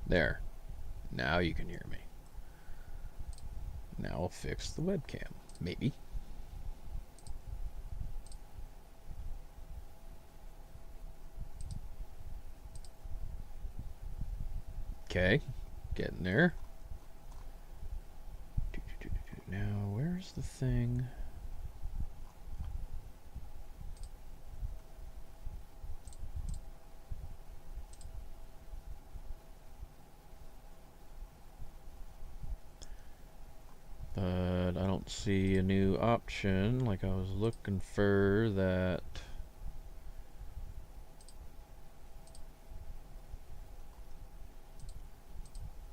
There. Now you can hear me. Now I'll fix the webcam. Maybe. Okay. Getting there. Now, where's the thing? But I don't see a new option like I was looking for that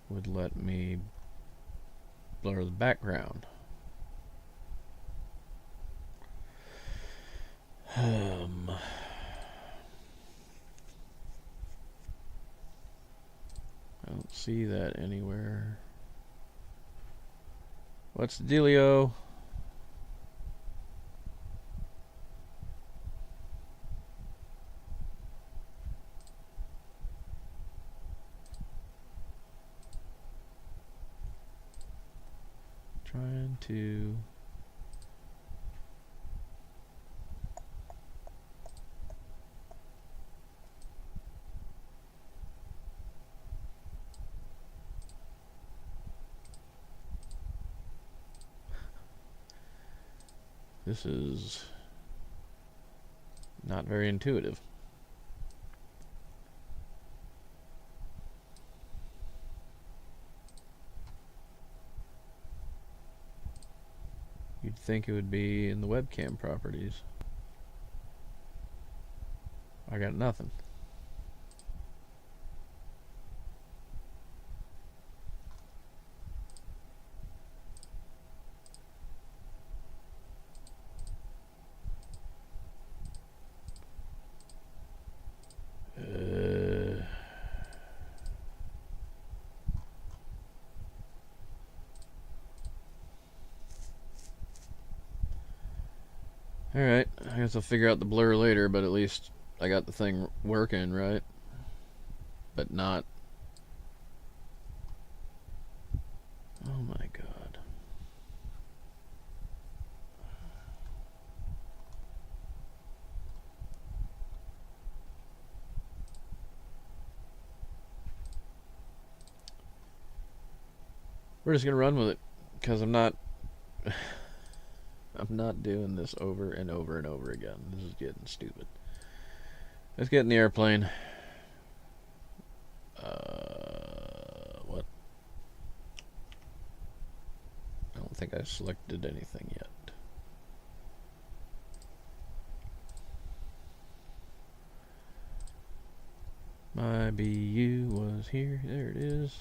would let me blur the background. I don't see that anywhere. What's the dealio? Trying to... This is not very intuitive. You'd think it would be in the webcam properties. I got nothing. Alright, I guess I'll figure out the blur later, but at least I got the thing working, right? But not... Oh my god. We're just gonna run with it, because I'm not... I'm not doing this over and over and over again. This is getting stupid. Let's get in the airplane. What? I don't think I selected anything yet. My BU was here. There it is.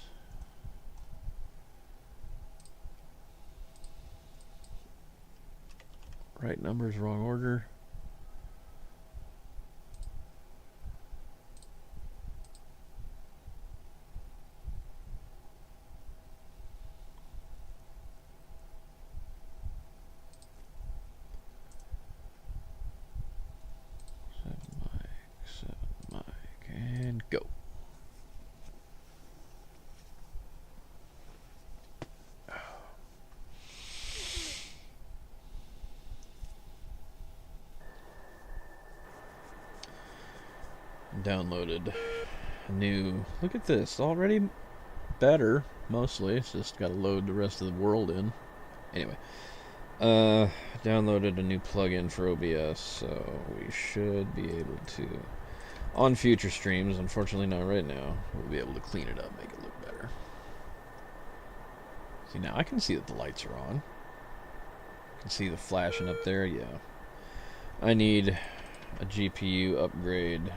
Right numbers, wrong order. Seven mic, and go. Downloaded a new... Look at this, already better, mostly. It's just got to load the rest of the world in. Anyway, downloaded a new plugin for OBS, so we should be able to, on future streams, unfortunately not right now, we'll be able to clean it up, make it look better. See, now I can see that the lights are on. I can see the flashing up there, yeah. I need a GPU upgrade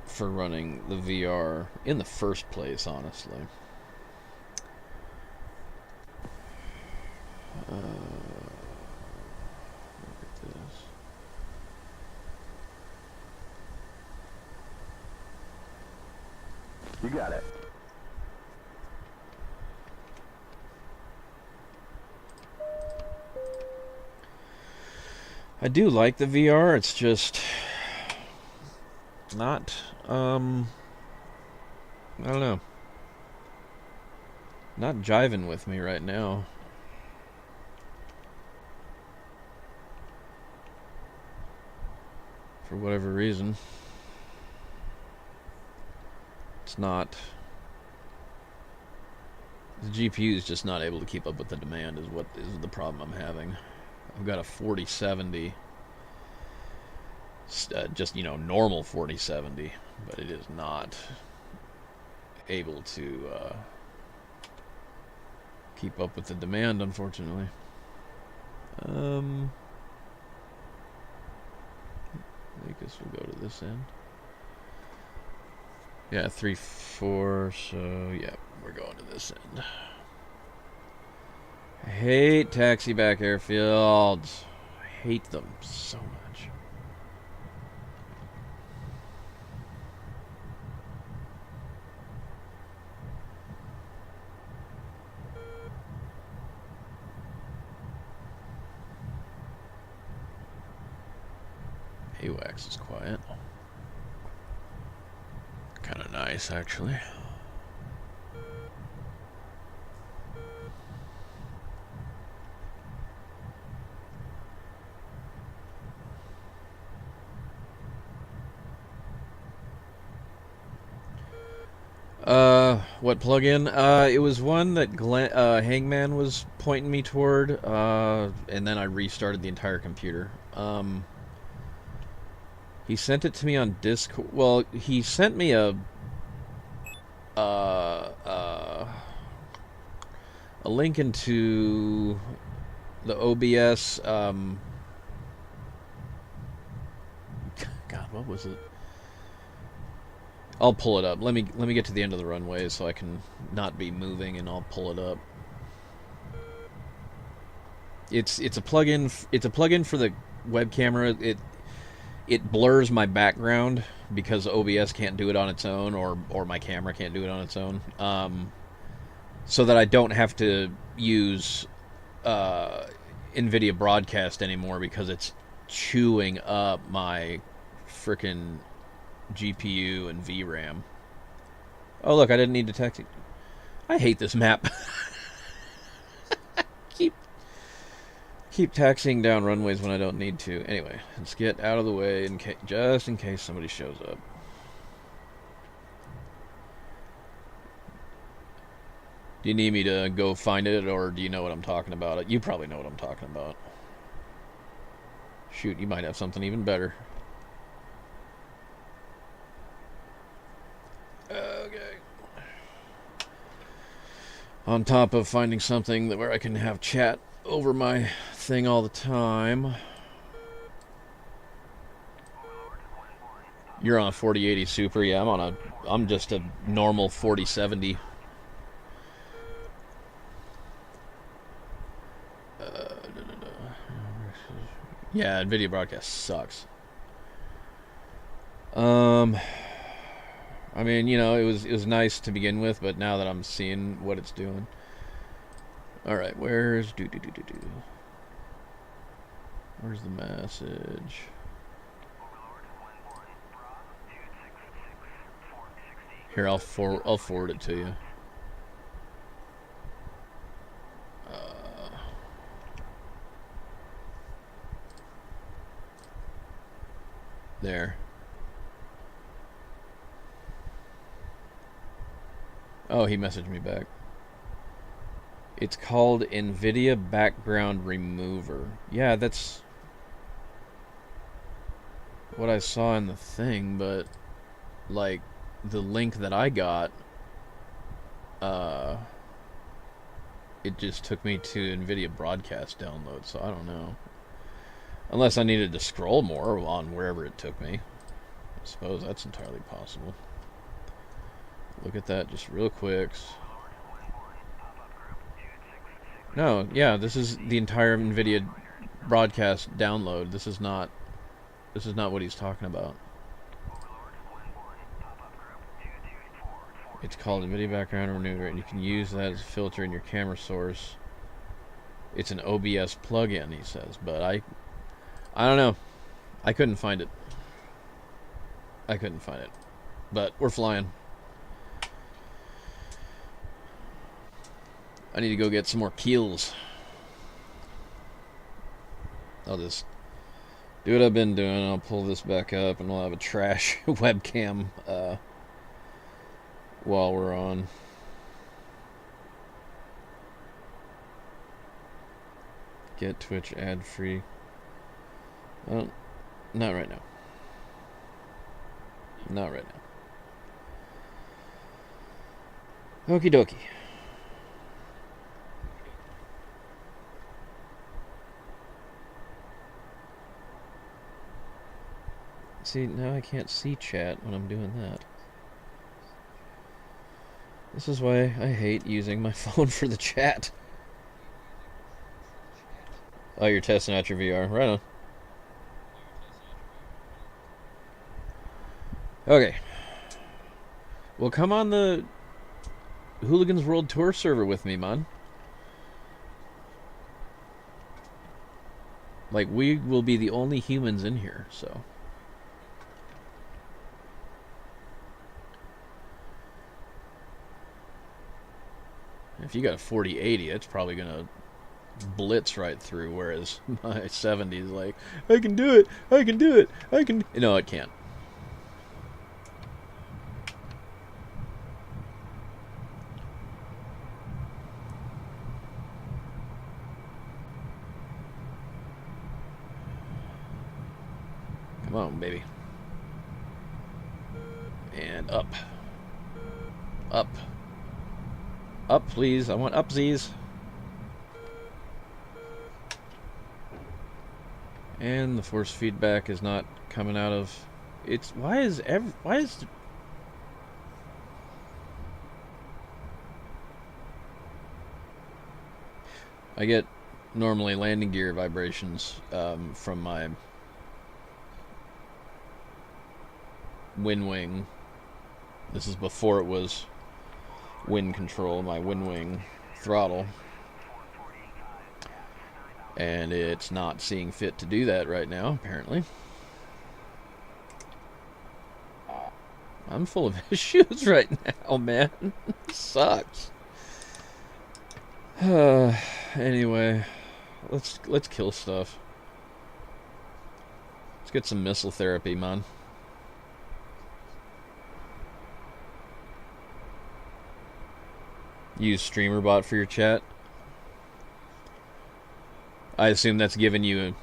for running the VR in the first place, honestly. Look at this. You got it. I do like the VR, it's just... not, I don't know. Not jiving with me right now. For whatever reason. It's not. The GPU is just not able to keep up with the demand is what is the problem I'm having. I've got a 4070. Just, normal 4070. But it is not able to keep up with the demand, unfortunately. I guess we'll go to this end. Yeah, 3, 4, so yeah, we're going to this end. I hate taxi back airfields. I hate them so much. AWACS is quiet. Kind of nice, actually. What plugin? It was one that Hangman was pointing me toward, and then I restarted the entire computer. He sent it to me on Discord. Well, he sent me a link into the OBS. God, what was it? I'll pull it up. Let me get to the end of the runway so I can not be moving, and I'll pull it up. It's a plugin. It's a plugin for the web camera. It blurs my background because OBS can't do it on its own, or my camera can't do it on its own. So that I don't have to use NVIDIA Broadcast anymore because it's chewing up my frickin' GPU and VRAM. Oh, look, I didn't need to text it. I hate this map. Keep taxiing down runways when I don't need to. Anyway, let's get out of the way just in case somebody shows up. Do you need me to go find it, or do you know what I'm talking about? You probably know what I'm talking about. Shoot, you might have something even better. Okay. On top of finding something where I can have chat over my thing all the time. You're on a 4080 Super. Yeah, I'm just a normal 4070. Yeah, NVIDIA Broadcast sucks. I mean, it was nice to begin with, but now that I'm seeing what it's doing. All right, where's Where's the message? Here, I'll forward it to you. There. Oh, he messaged me back. It's called NVIDIA Background Remover. Yeah, that's what I saw in the thing, but like the link that I got, it just took me to NVIDIA Broadcast download, so I don't know. Unless I needed to scroll more on wherever it took me. I suppose that's entirely possible. Look at that just real quick. No, yeah, this is the entire NVIDIA Broadcast download. This is not what he's talking about. It's called NVIDIA Background Remover, and you can use that as a filter in your camera source. It's an OBS plugin, he says, but I don't know. I couldn't find it. I couldn't find it. But we're flying. I need to go get some more keels. I'll just do what I've been doing. I'll pull this back up and we'll have a trash webcam while we're on. Get Twitch ad free. Well, not right now. Not right now. Okie dokie. See, now I can't see chat when I'm doing that. This is why I hate using my phone for the chat. Oh, you're testing out your VR. Right on. Okay. Well, come on the Hooligans World Tour server with me, man. Like, we will be the only humans in here, so... If you got a 4080, it's probably going to blitz right through, whereas my 70 is like, I can do it, I can do it, I can... No, it can't. Come on, baby. And up. Up. Up, please. I want upsies. And the force feedback is not coming out of... It's... Why is... I get normally landing gear vibrations from my wind wing. This is before it was wind control, my wind wing throttle. And it's not seeing fit to do that right now, apparently. I'm full of issues right now, man. Sucks. Anyway, let's kill stuff. Let's get some missile therapy, man. Use StreamerBot for your chat. I assume that's giving you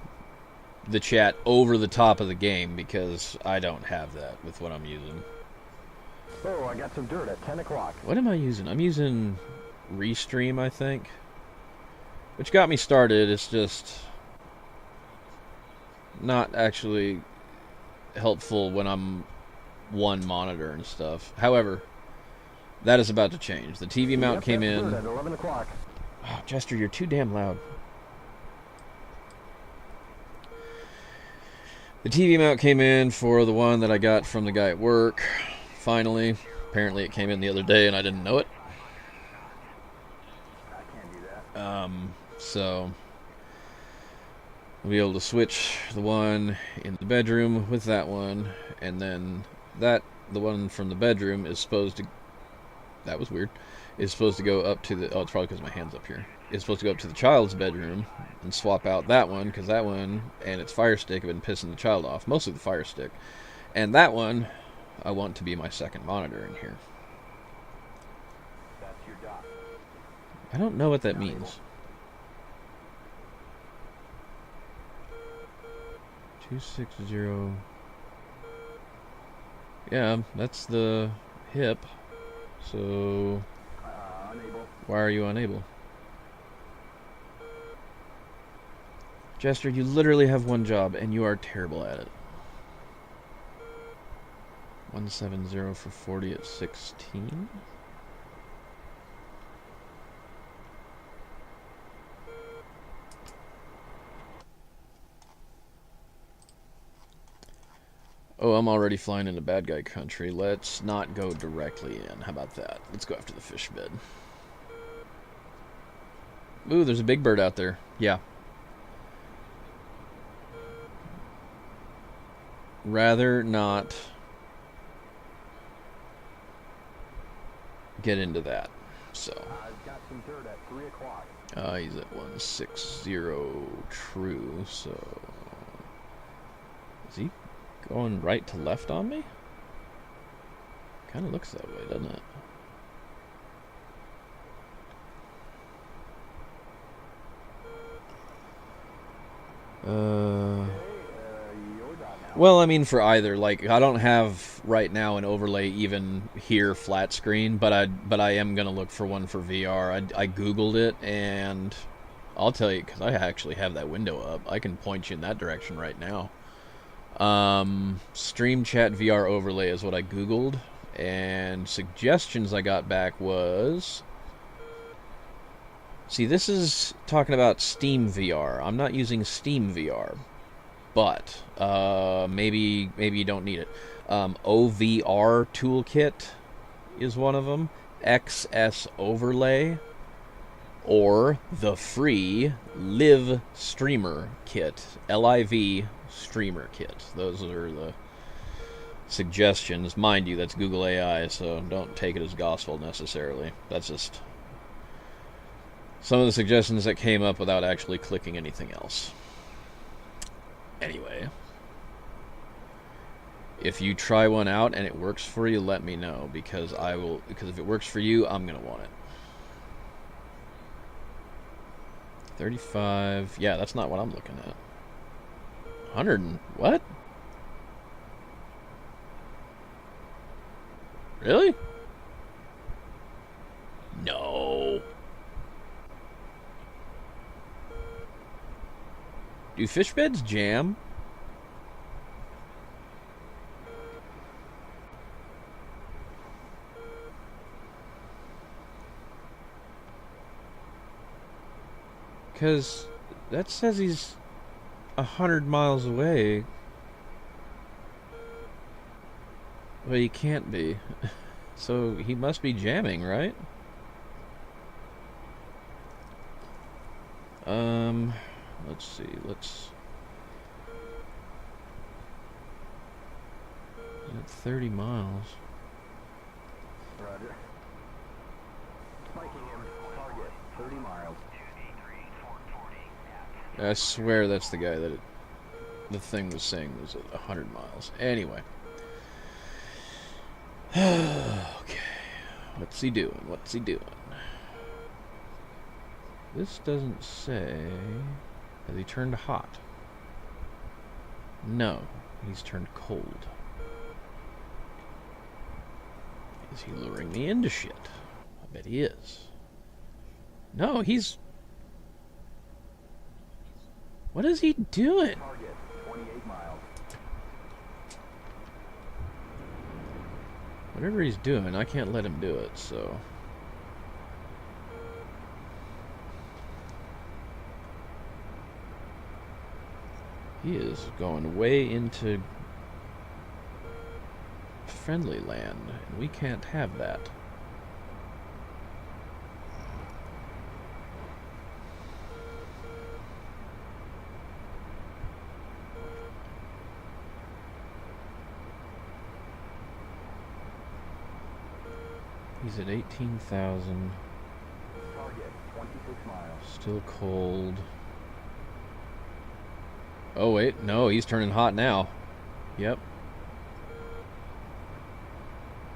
the chat over the top of the game, because I don't have that with what I'm using. Oh, I got some dirt at 10 o'clock. What am I using? I'm using Restream, I think. Which got me started. It's just not actually helpful when I'm one monitor and stuff. However, that is about to change. The TV mount came in. At 11 o'clock. Oh, Jester, you're too damn loud. The TV mount came in for the one that I got from the guy at work. Finally. Apparently it came in the other day and I didn't know it. I can't do that. So I'll be able to switch the one in the bedroom with that one, and then the one from the bedroom is supposed to... That was weird. Is supposed to go up to the... Oh, it's probably because my hand's up here. It's supposed to go up to the child's bedroom and swap out that one, because that one and its Fire Stick have been pissing the child off. Mostly the Fire Stick. And that one, I want to be my second monitor in here. That's your dot. I don't know what that means. 260... Yeah, that's the hip. So, Unable. why are you unable? Jester, you literally have one job, and you are terrible at it. 170 for 40 at 16? Oh, I'm already flying into bad guy country. Let's not go directly in. How about that? Let's go after the fish bed. Ooh, there's a big bird out there. Yeah. Rather not get into that. So I've got some dirt at 3 o'clock. he's at 160 true. So is he going right to left on me? Kind of looks that way, doesn't it? Well, I mean, for either, like, I don't have right now an overlay even here flat screen, but I am gonna look for one for VR. I googled it, and I'll tell you, because I actually have that window up. I can point you in that direction right now. Stream chat VR overlay is what I googled, and suggestions I got back was, see, this is talking about Steam VR. I'm not using Steam VR, but maybe you don't need it. OVR toolkit is one of them. XS overlay, or the free Live Streamer kit. LIV Streamer kit. Those are the suggestions. Mind you, that's Google AI, so don't take it as gospel necessarily. That's just some of the suggestions that came up without actually clicking anything else. Anyway, if you try one out and it works for you, let me know, because because if it works for you, I'm gonna want it. 35. Yeah, that's not what I'm looking at. 100 and what? Really? No. Do fish beds jam? Because that says he's 100 miles away. Well, he can't be. So he must be jamming, right? Let's see. Let's... At 30 miles. Roger. Spiking him. Target 30 miles. I swear that's the guy that the thing was saying was at 100 miles. Anyway. Okay. What's he doing? What's he doing? This doesn't say... Has he turned hot? No. He's turned cold. Is he luring me into shit? I bet he is. No, he's... What is he doing? Target 28 miles. Whatever he's doing, I can't let him do it, so... He is going way into friendly land, and we can't have that. He's at 18,000. Target 26 miles. Still cold. Oh, wait. No, he's turning hot now. Yep.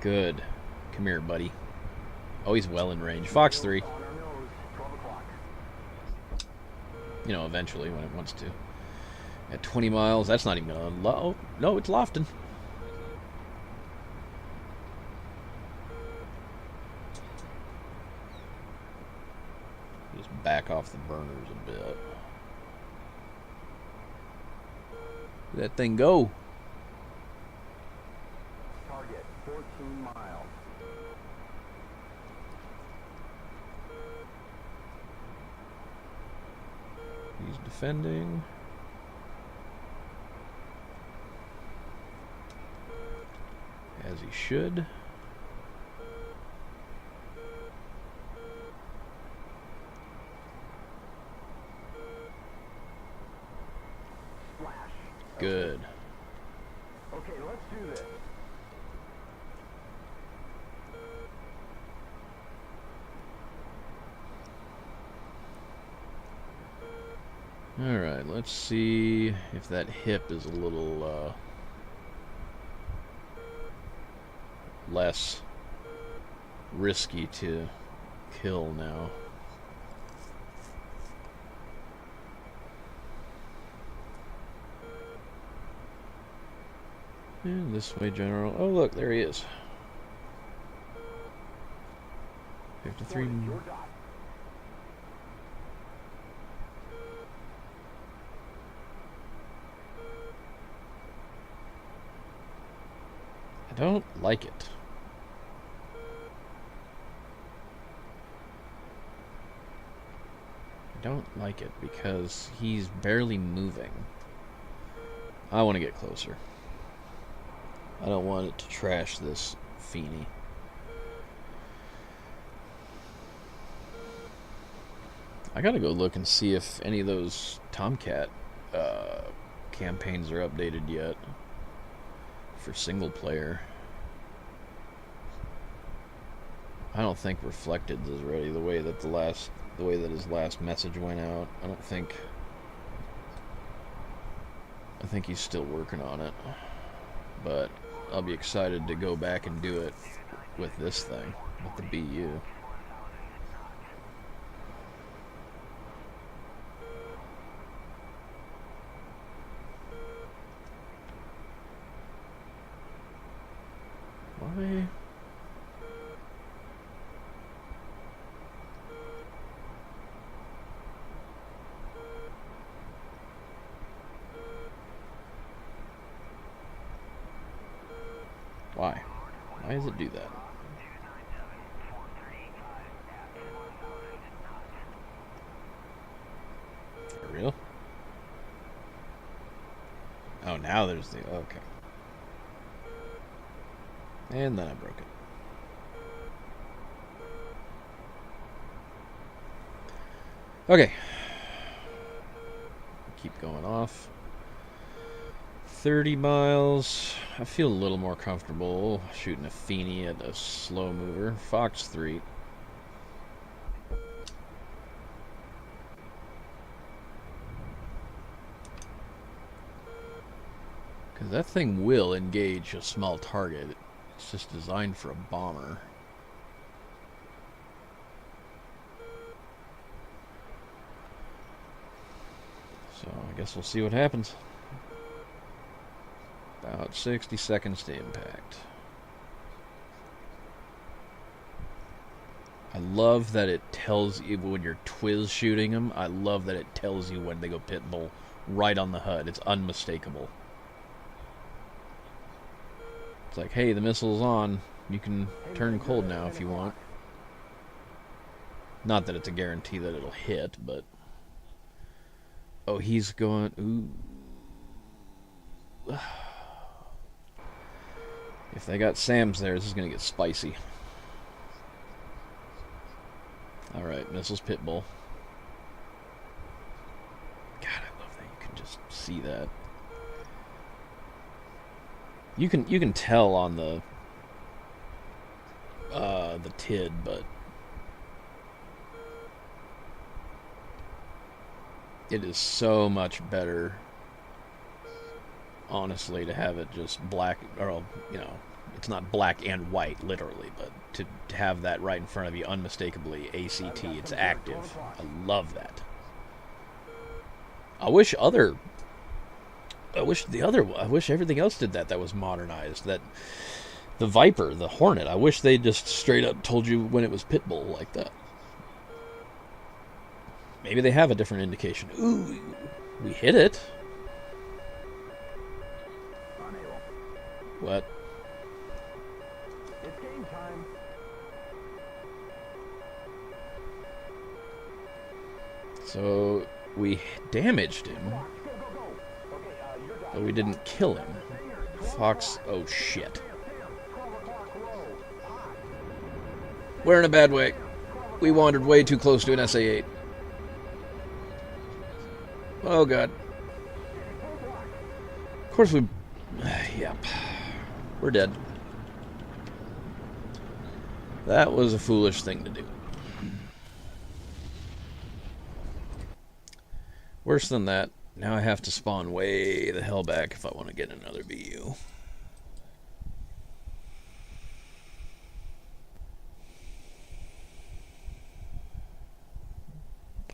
Good. Come here, buddy. Oh, he's well in range. Fox 3. On our nose, 12 o'clock. You know, eventually, when it wants to. At 20 miles, that's not even oh, no, it's lofting. Just back off the burners a bit. Let that thing go. Target 14 miles. He's defending. As he should. Flash. Good. Okay, let's do this. Alright, let's see if that hip is a little less risky to kill now. And this way, General. Oh, look, there he is. 53. I don't like it. I don't like it because he's barely moving. I want to get closer. I don't want it to trash this Feeny. I gotta go look and see if any of those Tomcat campaigns are updated yet for single player. I don't think Reflected is ready the way that his last message went out. I think he's still working on it. But I'll be excited to go back and do it with this thing, with the BU. Why? Why? Why does it do that? For real? Oh, now there's the... Okay. And then I broke it. Okay. Keep going off. 30 miles. I feel a little more comfortable shooting a Feeny at a slow mover. Fox 3. Because that thing will engage a small target. It's just designed for a bomber. So I guess we'll see what happens. About 60 seconds to impact. I love that it tells you when you're Twiz shooting them. I love that it tells you when they go pit bull right on the HUD. It's unmistakable. It's like, hey, the missile's on. You can turn cold now if you want. Not that it's a guarantee that it'll hit, but... Oh, he's going... Ooh. If they got Sam's there, this is going to get spicy. Alright, missiles pit bull. God, I love that you can just see that. You can tell on the TID, but it is so much better, honestly, to have it just black, or, you know, it's not black and white, literally, but to have that right in front of you, unmistakably, ACT, it's active. I love that. I wish everything else did that was modernized. That the Viper, the Hornet, I wish they just straight up told you when it was pit bull like that. Maybe they have a different indication. Ooh, we hit it. What? It's game time. So we damaged him, but we didn't kill him. Fox, oh shit. We're in a bad way. We wandered way too close to an SA-8. Oh god. Of course we... Yep. We're dead. That was a foolish thing to do. Worse than that, now I have to spawn way the hell back if I want to get another BU.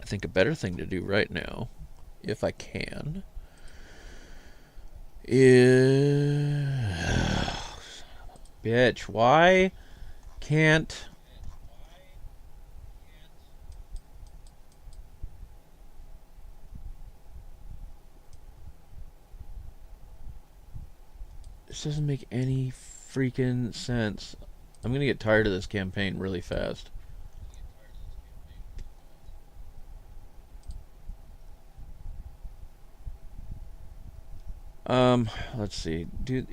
I think a better thing to do right now, if I can, is... Bitch, why can't... This doesn't make any freaking sense. I'm gonna get tired of this campaign really fast. Let's see. Dude,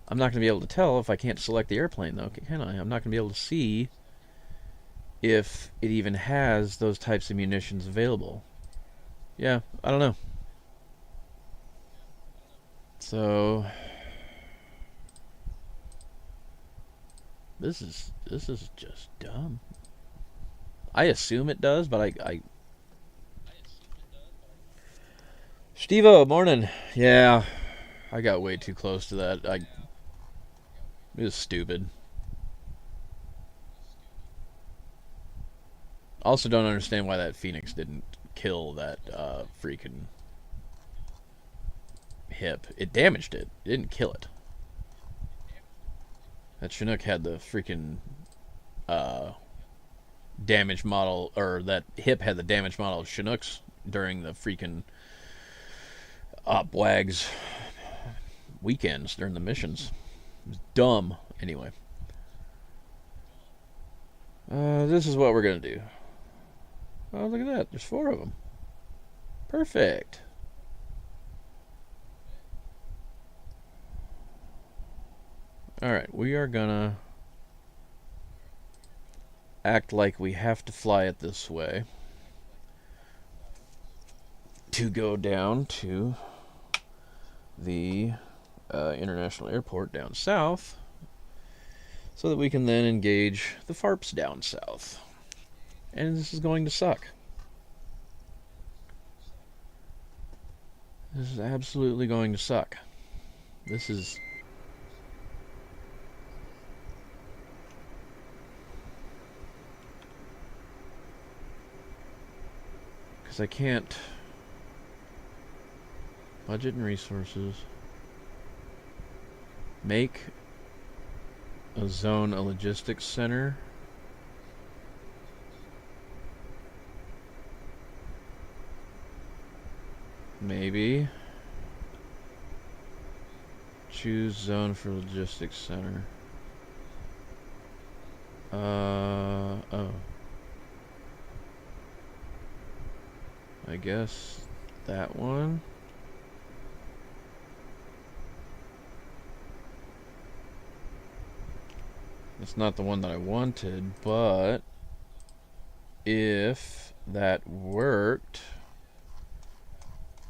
I'm not going to be able to tell if I can't select the airplane, though, can I? I'm not going to be able to see if it even has those types of munitions available. Yeah, I don't know. So this is just dumb. I assume it does, but I Stevo, morning. Yeah, I got way too close to that. It was stupid. Also, don't understand why that Phoenix didn't kill that freaking hip. It damaged it. It didn't kill it. That Chinook had the freaking damage model, or that hip had the damage model of Chinooks during the freaking Opwags weekends during the missions. It was dumb. Anyway. This is what we're going to do. Oh, look at that. There's 4 of them. Perfect. Alright, we are gonna act like we have to fly it this way to go down to the international airport down south so that we can then engage the FARPs down south. And this is going to suck. This is absolutely going to suck. This is... because I can't... Budget and resources. Make a zone a logistics center. Maybe. Choose zone for logistics center. Oh. I guess that one. It's not the one that I wanted, but if that worked,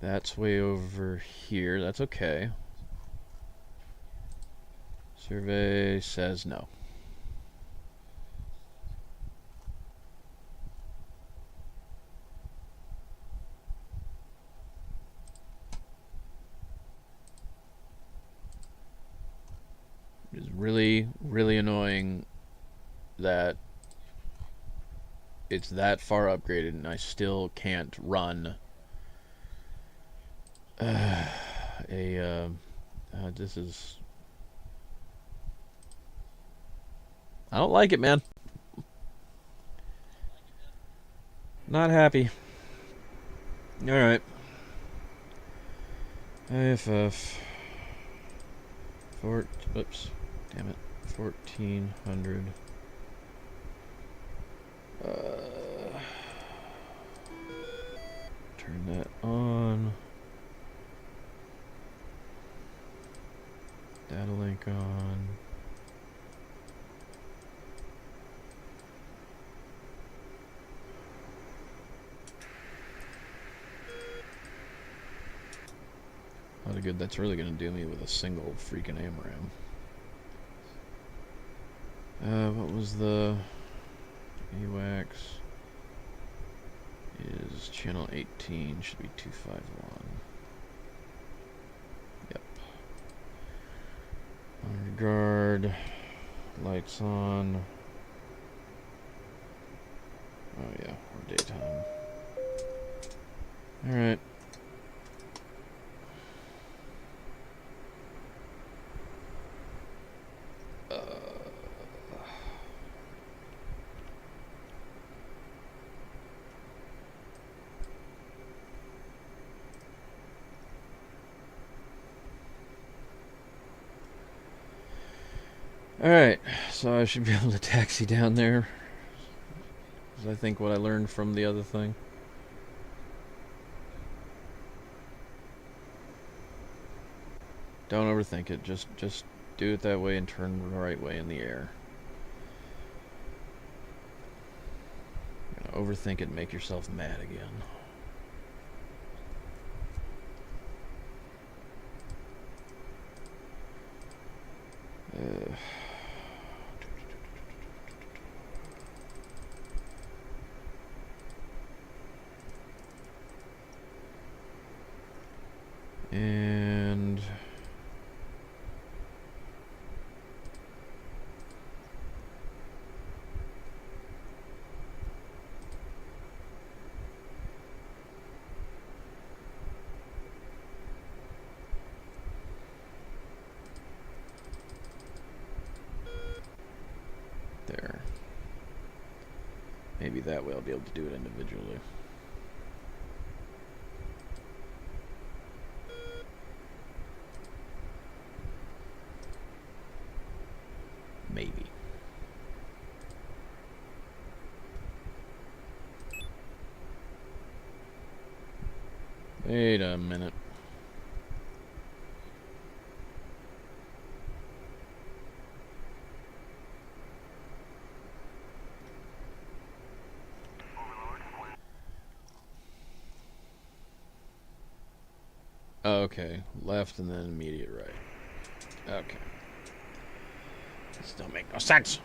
that's way over here. That's okay. Survey says no. It is really, really annoying that it's that far upgraded and I still can't run this is... I don't like it, man. Not happy. Alright. AFF. Oops. Damn it. 1400. Turn that on. Data link on. Not a good. That's really gonna do me with a single freaking AMRAM. What was the AWACS? is channel 18, should be 251. Yep. On guard, lights on. Oh yeah, we're daytime. Alright. Alright, so I should be able to taxi down there. Is I think what I learned from the other thing. Don't overthink it. Just do it that way and turn the right way in the air. You're gonna overthink it and make yourself mad again. And there. Maybe that way I'll be able to do it individually. Maybe. Wait a minute. Okay, left and then immediate right. Okay. This don't make no sense.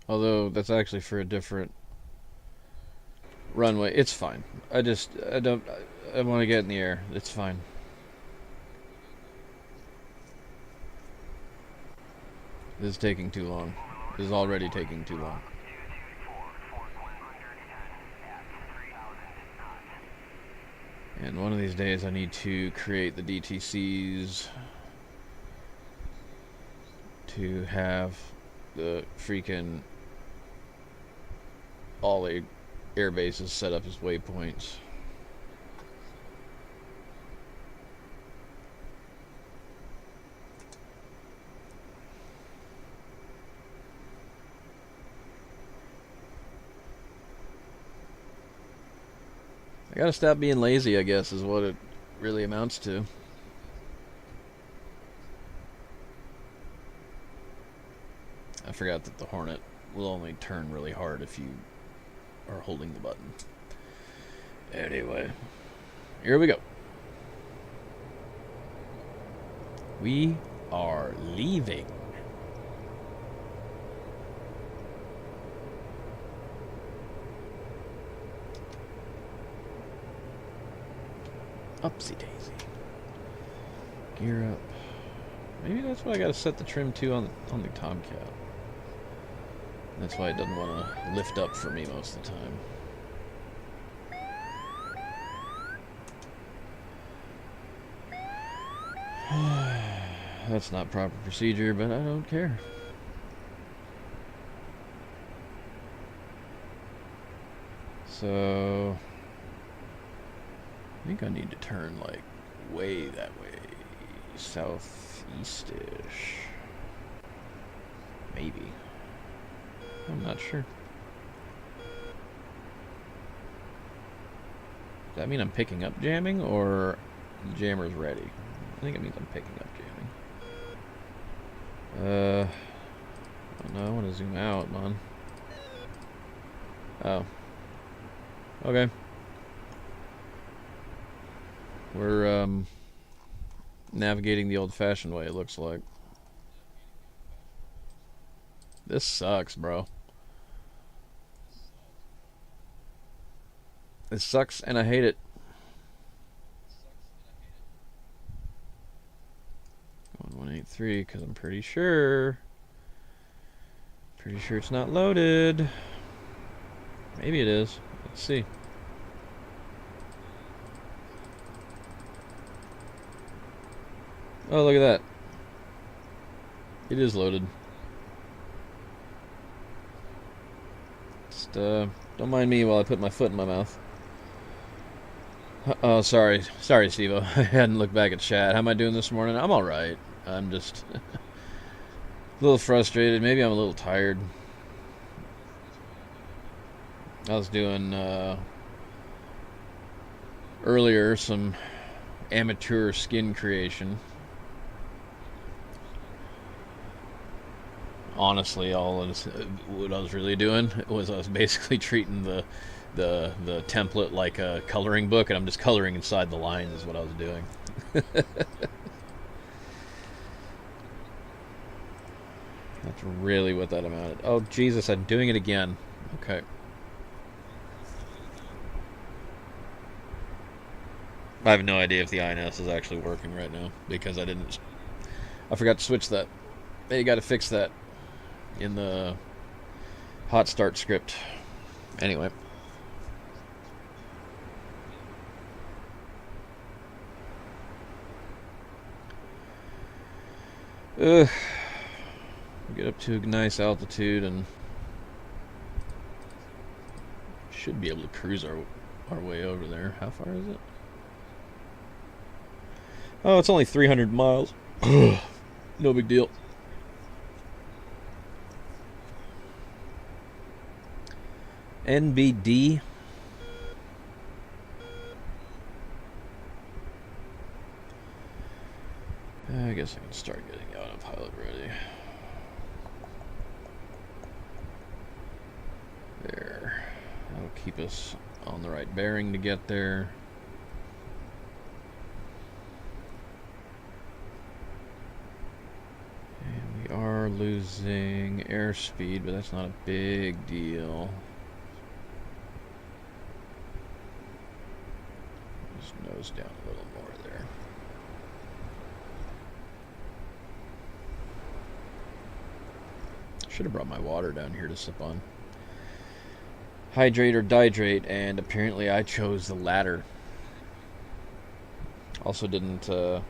Although that's actually for a different runway. It's fine. I want to get in the air. It's fine. This is taking too long. This is already taking too long. And one of these days I need to create the DTCs to have the freaking all the air bases set up as waypoints. I gotta stop being lazy, I guess, is what it really amounts to. I forgot that the Hornet will only turn really hard if you are holding the button. Anyway, here we go. We are leaving. Upsy daisy. Gear up. Maybe that's why I gotta set the trim to on the Tomcat. That's why it doesn't want to lift up for me most of the time. That's not proper procedure, but I don't care. So I think I need to turn like way that way, southeast-ish. Maybe. I'm not sure. Does that mean I'm picking up jamming or the jammer's ready? I think it means I'm picking up jamming. Oh no, I want to zoom out, man. Oh. Okay. We're navigating the old-fashioned way, it looks like. This sucks, bro. It sucks and I hate it. Going 183 because I'm pretty sure it's not loaded. Maybe it is. Let's see. Oh, look at that. It is loaded. Just don't mind me while I put my foot in my mouth. Oh, sorry, Steve. I hadn't looked back at chat. How am I doing this morning? I'm all right. I'm just a little frustrated. Maybe I'm a little tired. I was doing earlier some amateur skin creation. Honestly, what I was really doing was I was basically treating the template like a coloring book, and I'm just coloring inside the lines is what I was doing. That's really what that amounted. Oh, Jesus, I'm doing it again. Okay. I have no idea if the INS is actually working right now because I forgot to switch that. They got to fix that in the hot start script. Anyway. Ugh. Get up to a nice altitude and should be able to cruise our way over there. How far is it? Oh, it's only 300 miles. No big deal. NBD. I guess I can start getting autopilot ready. There. That'll keep us on the right bearing to get there. And we are losing airspeed, but that's not a big deal. Just nose down a little more there. Should have brought my water down here to sip on. Hydrate or dihydrate, and apparently I chose the latter. Also didn't I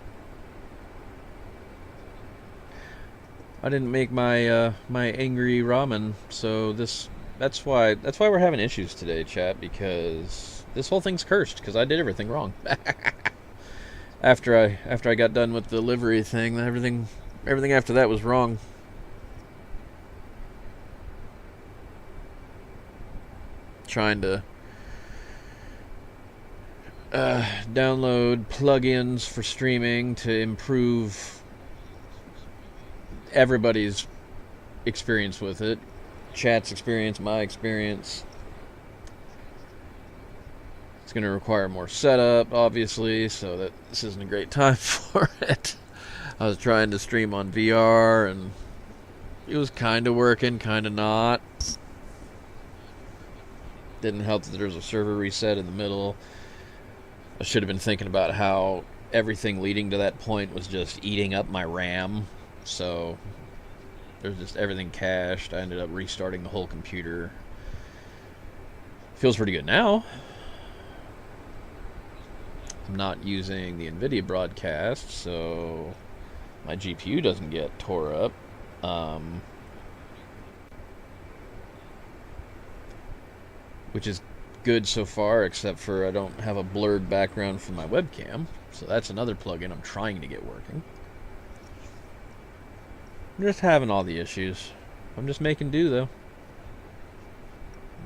didn't make my my angry ramen, so that's why we're having issues today, chat, because this whole thing's cursed because I did everything wrong. after I got done with the livery thing, everything after that was wrong. Trying to download plugins for streaming to improve everybody's experience with it. Chat's experience, my experience. It's going to require more setup, obviously, so that this isn't a great time for it. I was trying to stream on VR, and it was kind of working, kind of not. Didn't help that there was a server reset in the middle. I should have been thinking about how everything leading to that point was just eating up my RAM. So there's just everything cached. I ended up restarting the whole computer. Feels pretty good now. I'm not using the NVIDIA broadcast, so my GPU doesn't get tore up. Which is good so far, except for I don't have a blurred background for my webcam. So that's another plugin I'm trying to get working. I'm just having all the issues. I'm just making do, though.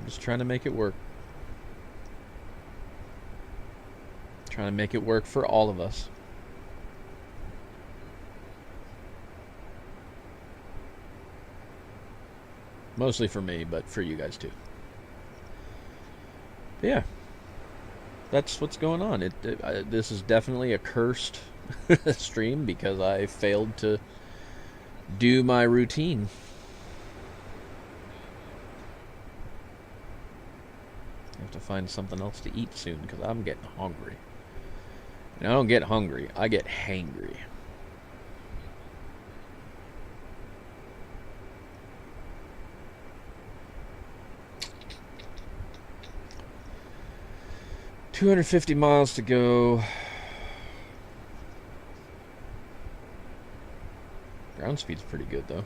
I'm just trying to make it work. Trying to make it work for all of us. Mostly for me, but for you guys too. But yeah, that's what's going on. This is definitely a cursed stream because I failed to do my routine. I have to find something else to eat soon because I'm getting hungry. And I don't get hungry, I get hangry. $250 miles to go. Ground speed's pretty good though.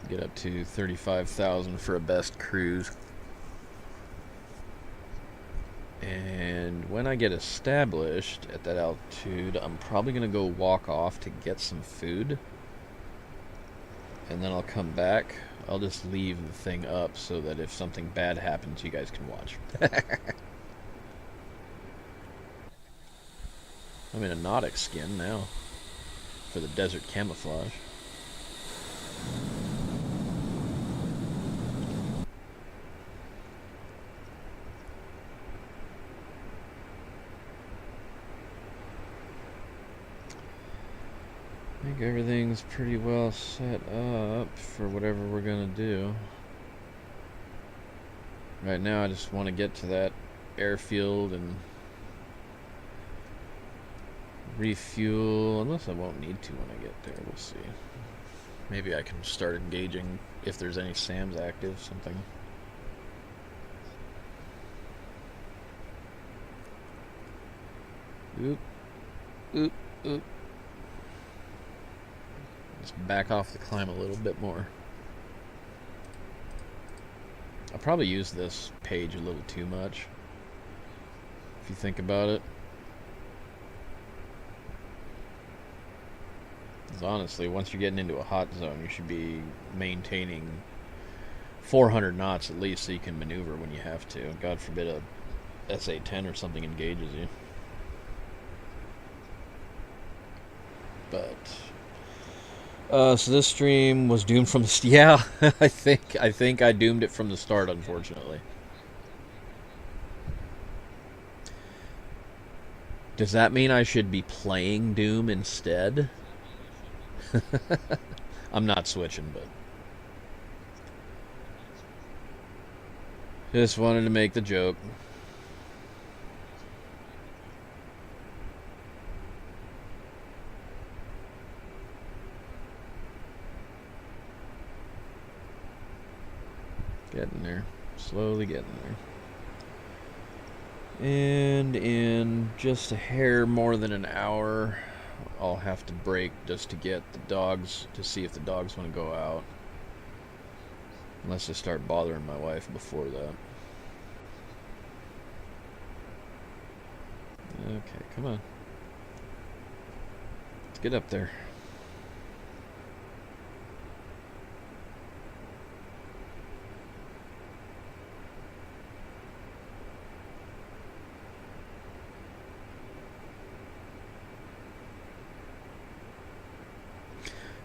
Get up to 35,000 for a best cruise. And when I get established at that altitude, I'm probably going to go walk off to get some food. And then I'll come back. I'll just leave the thing up so that if something bad happens, you guys can watch. I'm in a Nautic skin now for the desert camouflage. I think everything's pretty well set up for whatever we're gonna do. Right now I just want to get to that airfield and refuel, unless I won't need to when I get there. We'll see. Maybe I can start engaging if there's any SAMs active, something. Oop, oop, oop. Let's back off the climb a little bit more. I probably use this page a little too much, if you think about it. Because honestly, once you're getting into a hot zone, you should be maintaining 400 knots at least so you can maneuver when you have to. God forbid a SA-10 or something engages you. But so this stream was doomed from the yeah. I think I doomed it from the start, unfortunately. Does that mean I should be playing Doom instead? I'm not switching, but just wanted to make the joke. Getting there. Slowly getting there. And in just a hair more than an hour, I'll have to break just to get the dogs, to see if the dogs want to go out. Unless I start bothering my wife before that. Okay, come on. Let's get up there.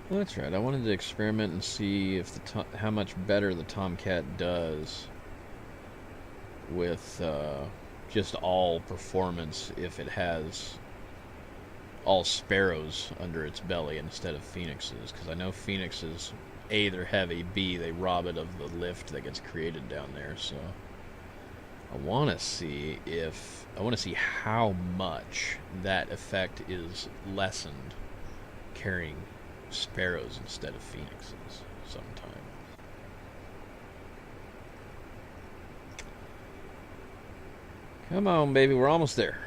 Well, that's right. I wanted to experiment and see if how much better the Tomcat does with just all performance if it has all Sparrows under its belly instead of Phoenixes. Because I know Phoenixes, A, they're heavy, B, they rob it of the lift that gets created down there. So I want to see how much that effect is lessened carrying Sparrows instead of Phoenixes sometime. Come on, baby, we're almost there.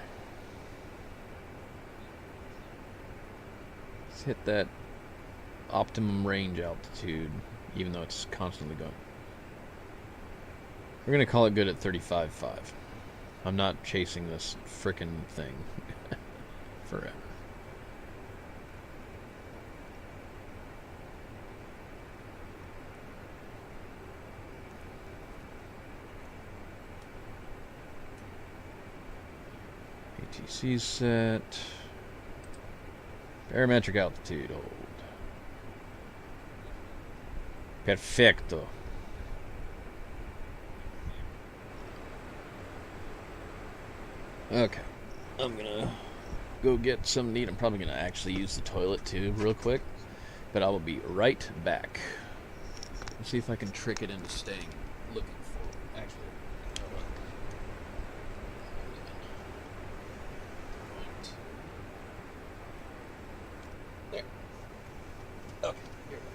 Let's hit that optimum range altitude, even though it's constantly going. We're gonna call it good at 35.5. I'm not chasing this frickin' thing forever. ATC set. Barometric altitude, hold. Perfecto. Okay. I'm gonna go get some to eat. I'm probably gonna actually use the toilet too, real quick. But I will be right back. Let's see if I can trick it into staying looking forward. Actually, you know what? There. Okay, here we go.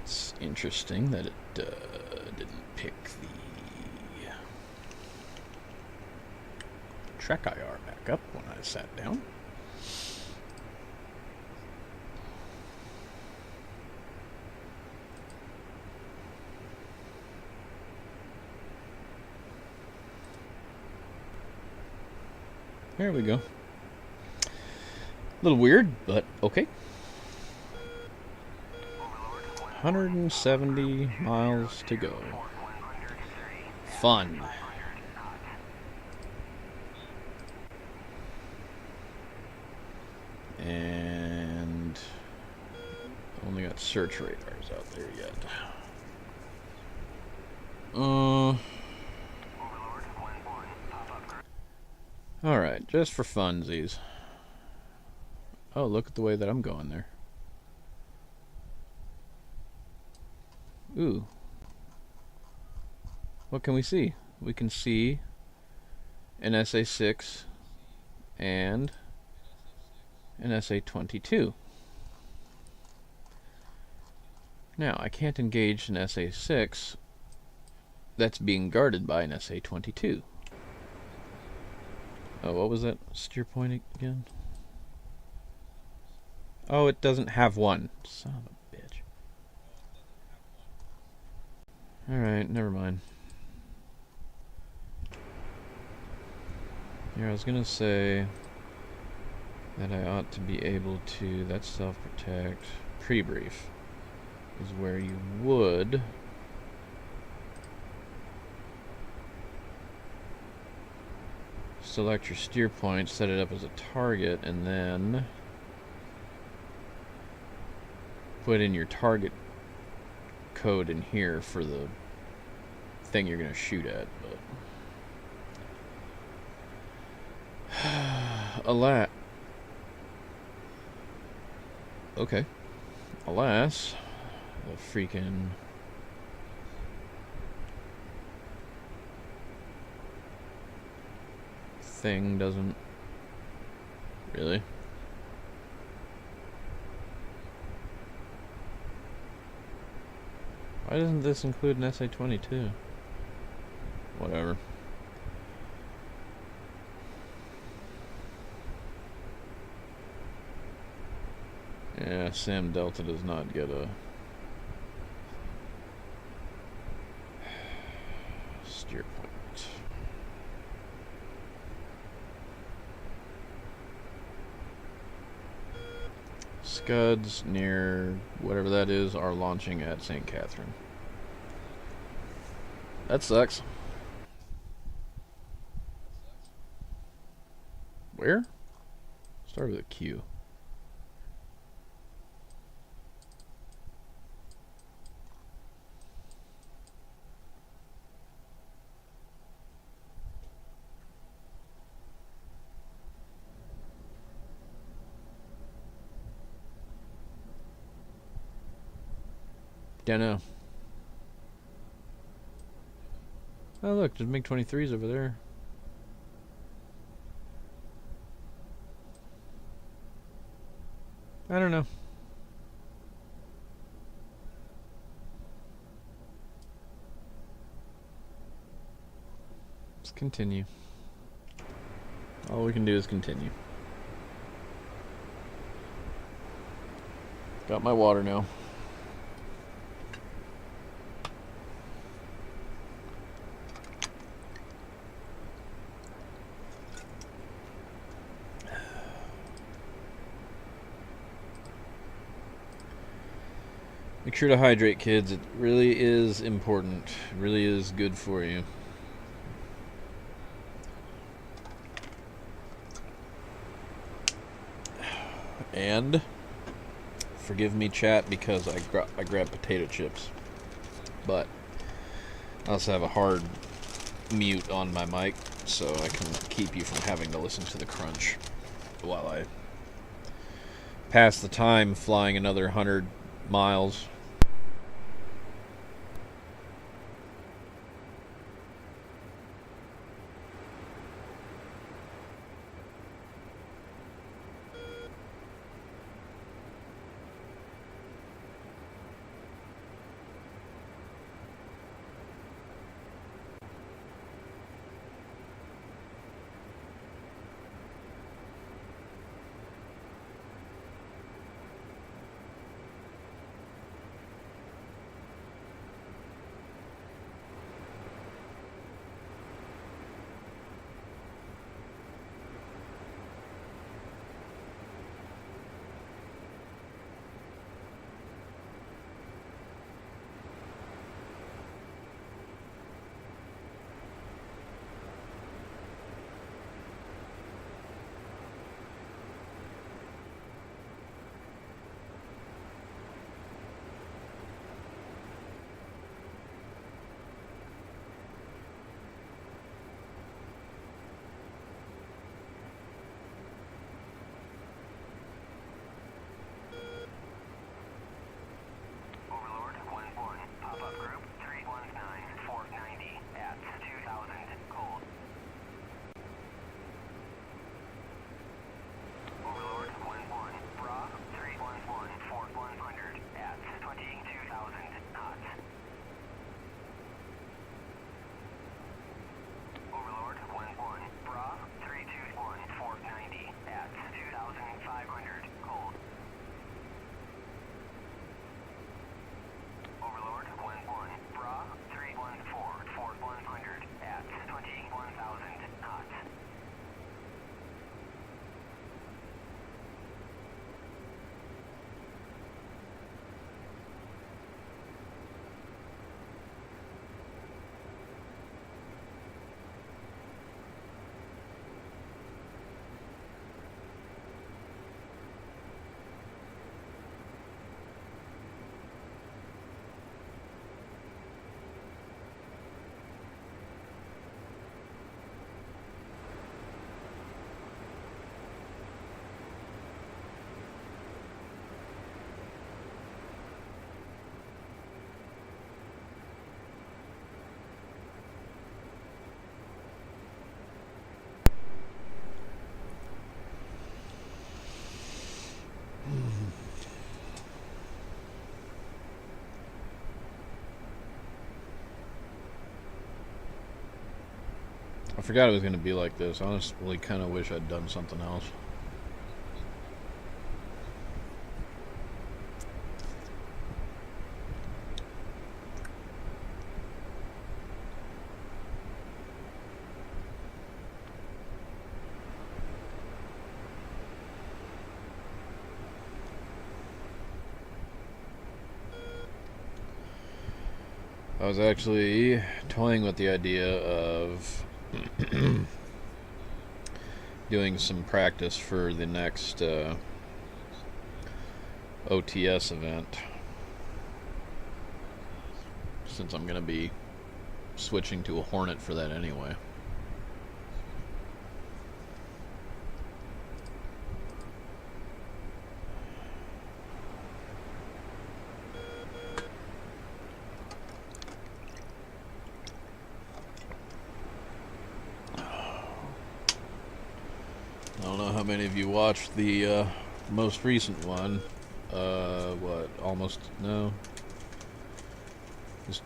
It's interesting that it didn't pick the track IR back up when I sat down. There we go. A little weird, but okay. 170 miles to go. Fun. And only got search radars out there yet. Alright, just for funsies. Oh, look at the way that I'm going there. Ooh. What can we see? We can see an SA6 and an SA-22. Now, I can't engage an SA-6 that's being guarded by an SA-22. Oh, what was that steer point again? Oh, it doesn't have one. Son of a bitch. Alright, never mind. Here, I was gonna say that I ought to be able to... That's self-protect. Pre-brief is where you would... select your steer point, set it up as a target, and then put in your target code in here for the thing you're going to shoot at. But okay. Alas, the freaking thing doesn't really. Why doesn't this include an SA-22? Whatever. Yeah, Sam Delta does not get a steer point. Scuds near whatever that is are launching at St. Catherine. That sucks. Where? Start with a Q. Don't know. Oh look, there's MiG-23s over there. I don't know. Let's continue. All we can do is continue. Got my water now. Make sure to hydrate, kids. It really is important. It really is good for you. And forgive me, chat, because I grabbed potato chips. But I also have a hard mute on my mic, so I can keep you from having to listen to the crunch while I pass the time flying another 100 miles. I forgot it was going to be like this. Honestly, kind of wish I'd done something else. I was actually toying with the idea of doing some practice for the next OTS event, since I'm going to be switching to a Hornet for that anyway. I don't know how many of you watched the most recent one. This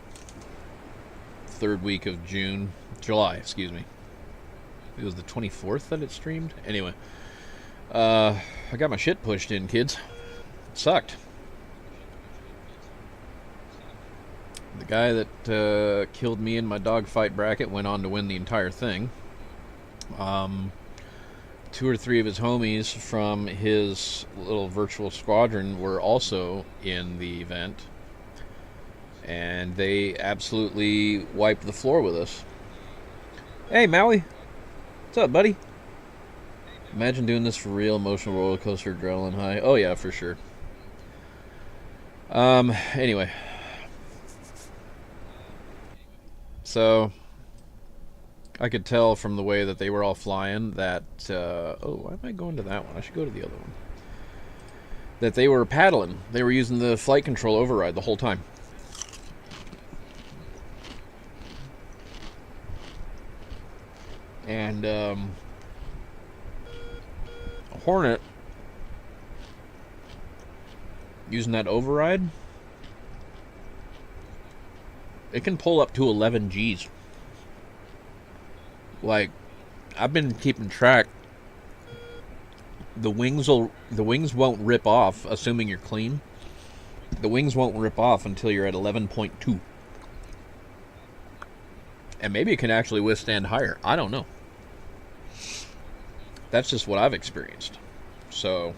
third week of July, excuse me. It was the 24th that it streamed. Anyway, I got my shit pushed in, kids. It sucked. The guy that killed me in my dogfight bracket went on to win the entire thing. 2 or 3 of his homies from his little virtual squadron were also in the event, and they absolutely wiped the floor with us. Hey, Maui. What's up, buddy? Imagine doing this for real. Emotional roller coaster, adrenaline high. Oh, yeah, for sure. Anyway. So, I could tell from the way that they were all flying that, why am I going to that one? I should go to the other one. That they were paddling. They were using the flight control override the whole time. And, a Hornet, using that override, it can pull up to 11 Gs. Like, I've been keeping track. The wings won't rip off, assuming you're clean. The wings won't rip off until you're at 11.2. And maybe it can actually withstand higher. I don't know. That's just what I've experienced. So,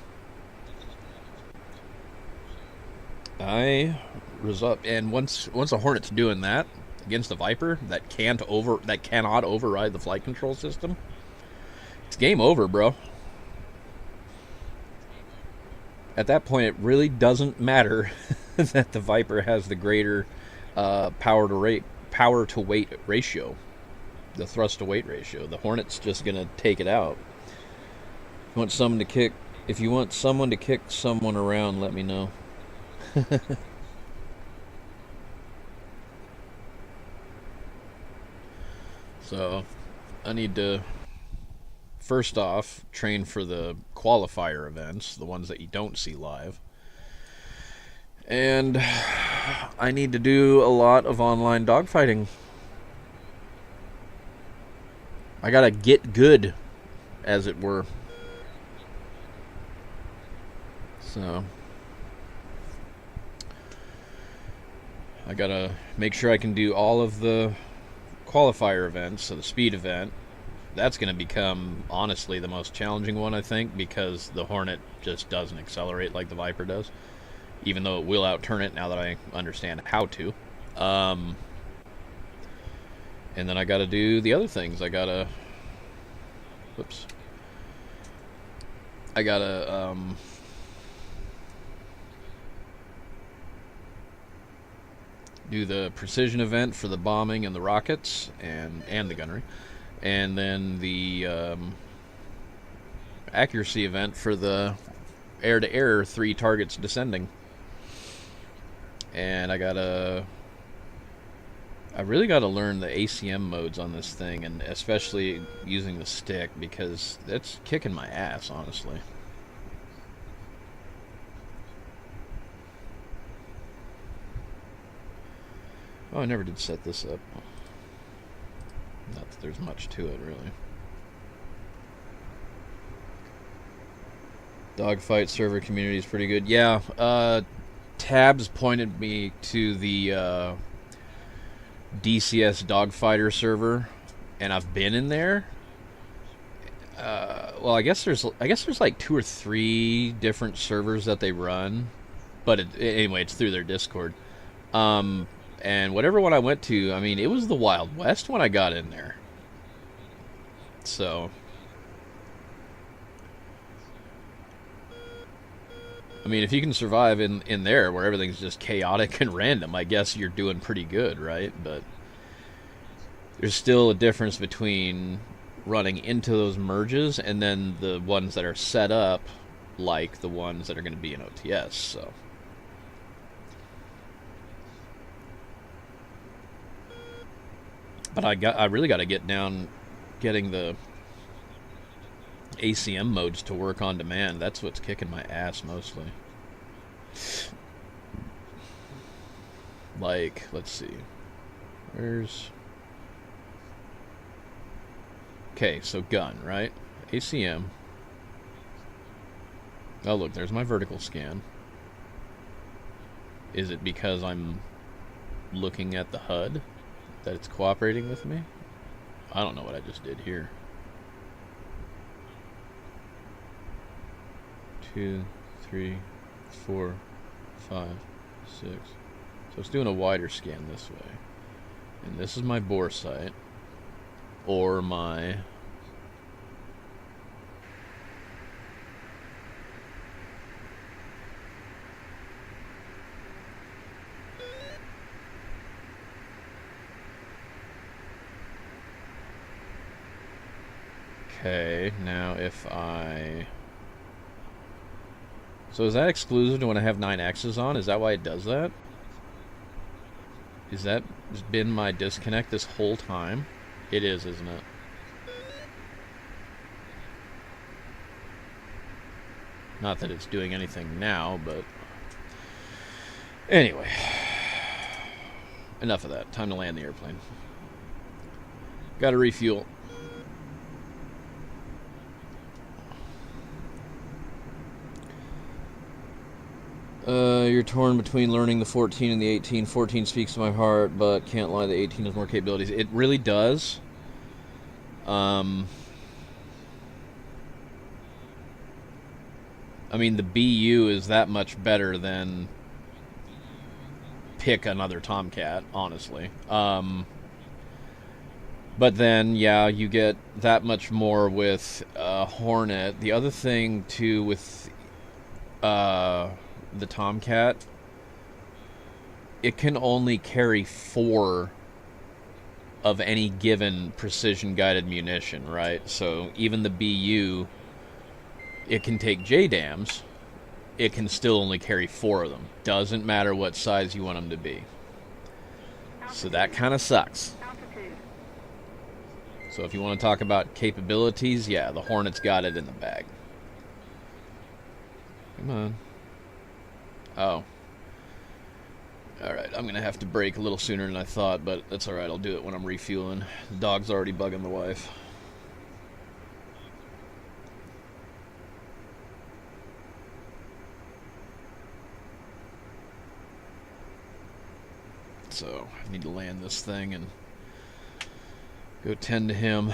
I was up, and once a Hornet's doing that against a Viper that cannot override the flight control system, it's game over, bro. At that point, it really doesn't matter that the Viper has the greater power to weight ratio, the thrust to weight ratio. The Hornet's just gonna take it out. If you want someone to kick someone around, let me know. So, I need to, first off, train for the qualifier events, the ones that you don't see live. And I need to do a lot of online dogfighting. I gotta get good, as it were. So, I gotta make sure I can do all of the qualifier events, so the speed event. That's going to become, honestly, the most challenging one, I think, because the Hornet just doesn't accelerate like the Viper does, even though it will outturn it now that I understand how to. And then I got to do the other things. I got to do the precision event for the bombing and the rockets and the gunnery, and then the accuracy event for the air-to-air 3 targets descending. And I really gotta learn the ACM modes on this thing, and especially using the stick, because that's kicking my ass, honestly. Oh, I never did set this up. Not if there's much to it, really. Dogfight server community is pretty good. Yeah, Tabs pointed me to the DCS Dogfighter server, and I've been in there. Well, I guess there's like 2 or 3 different servers that they run, but anyway, it's through their Discord. And whatever one I went to, I mean, it was the Wild West when I got in there. So, I mean, if you can survive in there where everything's just chaotic and random, I guess you're doing pretty good, right? But there's still a difference between running into those merges and then the ones that are set up like the ones that are going to be in OTS, so. But I really got to get down getting the ACM modes to work on demand. That's what's kicking my ass mostly. Like, let's see. Where's... Okay, so gun, right? ACM. Oh, look, there's my vertical scan. Is it because I'm looking at the HUD that it's cooperating with me? I don't know what I just did here. 2, 3, 4, 5, 6. So it's doing a wider scan this way. And this is my bore sight. Or my... Okay, now if I... So is that exclusive to when I have 9X's on? Is that why it does that? Is that been my disconnect this whole time? It is, isn't it? Not that it's doing anything now, but... Anyway. Enough of that. Time to land the airplane. Gotta refuel. You're torn between learning the 14 and the 18. 14 speaks to my heart, but can't lie, the 18 has more capabilities. It really does. I mean, the BU is that much better than pick another Tomcat, honestly. But then, yeah, you get that much more with Hornet. The other thing, too, with the Tomcat, it can only carry 4 of any given precision-guided munition, right? So even the BU, it can take JDAMs, it can still only carry 4 of them. Doesn't matter what size you want them to be. So that kind of sucks. So if you want to talk about capabilities, yeah, the Hornet's got it in the bag. Come on. Oh. Alright, I'm going to have to brake a little sooner than I thought, but that's alright, I'll do it when I'm refueling. The dog's already bugging the wife. So, I need to land this thing and go tend to him.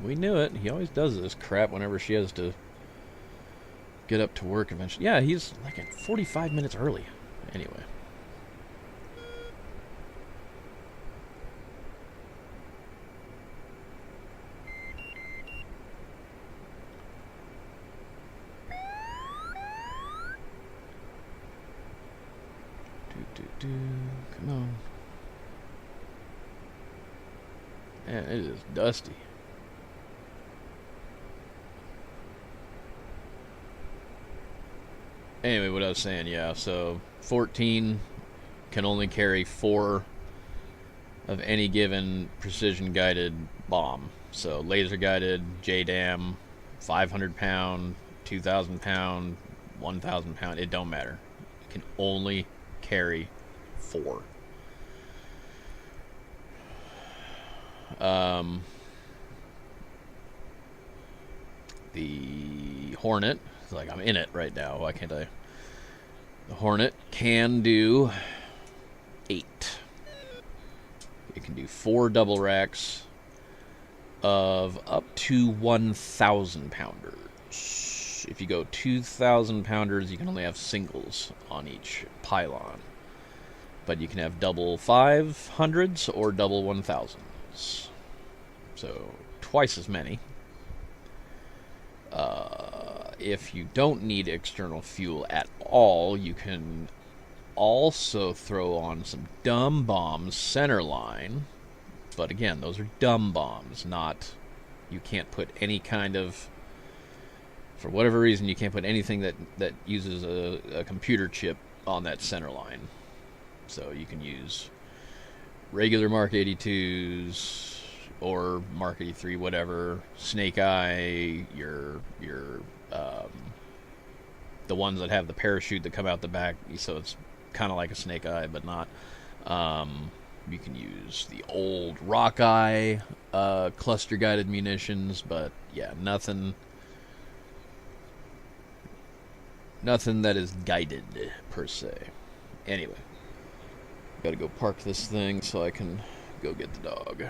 We knew it. He always does this crap whenever she has to get up to work eventually. Yeah, he's like at 45 minutes early. Anyway. Come on. Man, it is dusty. Anyway, what I was saying, yeah, so 14 can only carry 4 of any given precision-guided bomb. So laser-guided, JDAM, 500-pound, 2,000 pound, 1,000 pound, it don't matter. You can only carry 4. The Hornet, it's like I'm in it right now. Why can't I? The Hornet can do 8. It can do 4 double racks of up to 1,000 pounders. If you go 2,000 pounders, you can only have singles on each pylon. But you can have double 500s or double 1,000s. So twice as many. If you don't need external fuel at all, you can also throw on some dumb bombs center line. But again, those are dumb bombs, not... You can't put any kind of... For whatever reason, you can't put anything that uses a computer chip on that center line. So you can use regular Mark 82s or Mark 83, whatever. Snake Eye, the ones that have the parachute that come out the back, so it's kind of like a Snake Eye, but not. You can use the old Rock Eye cluster guided munitions, but yeah, nothing that is guided per se. Anyway, gotta go park this thing so I can go get the dog.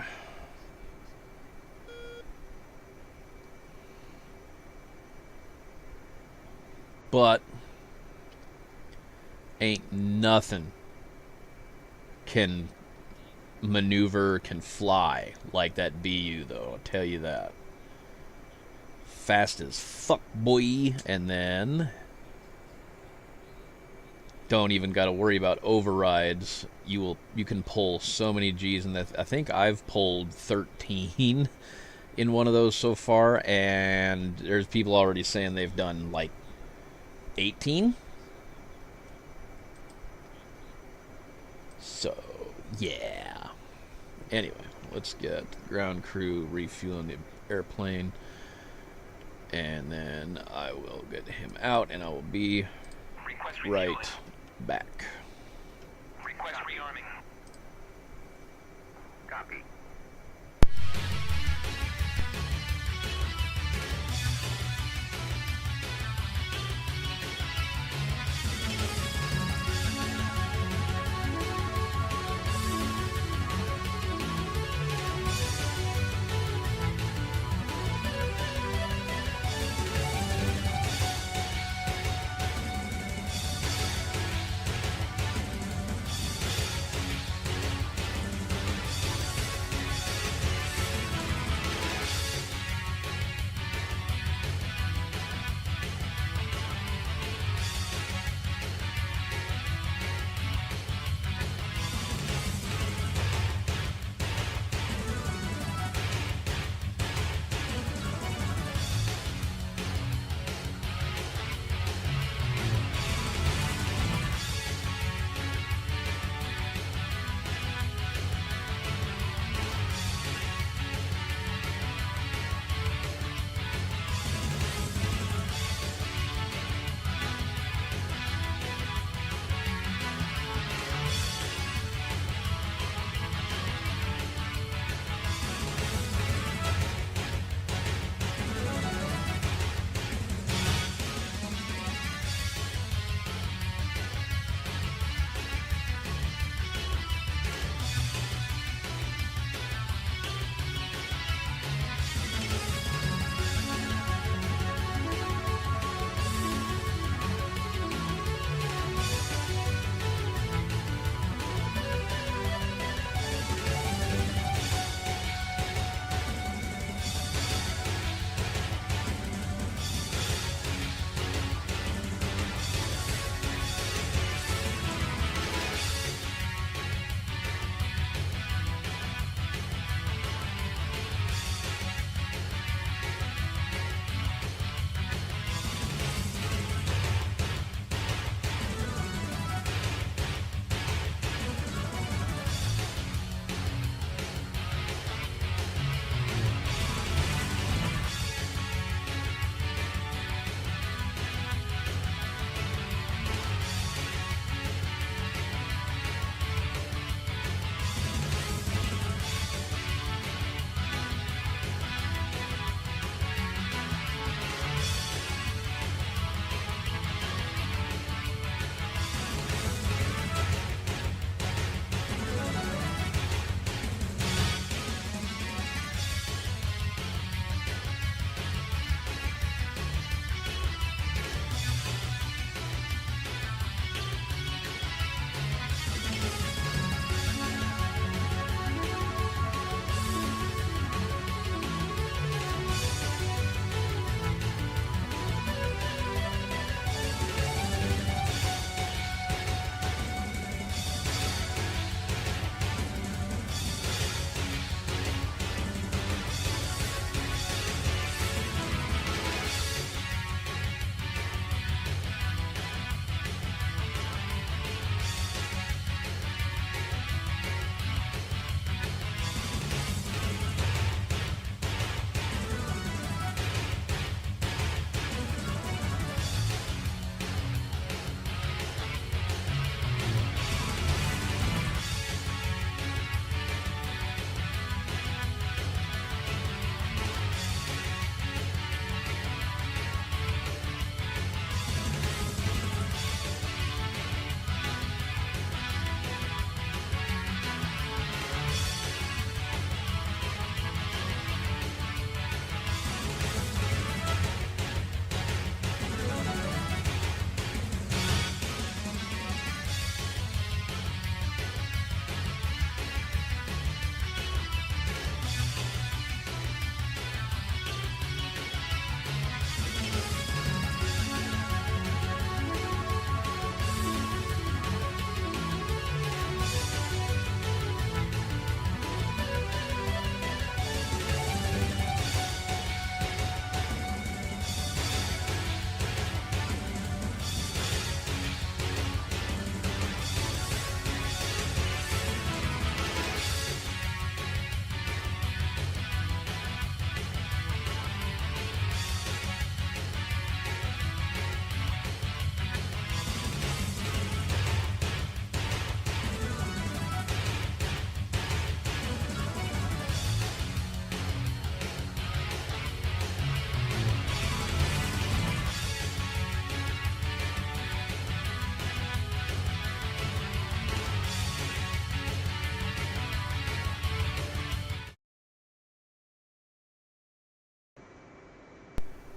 But ain't nothing can maneuver, can fly like that BU, though. I'll tell you that. Fast as fuck, boy. And then don't even got to worry about overrides. You can pull so many G's, and I think I've pulled 13 in one of those so far, and there's people already saying they've done like 18. So yeah. Anyway, let's get ground crew refueling the airplane, and then I will get him out, and I will be right back. Request rearming. Copy.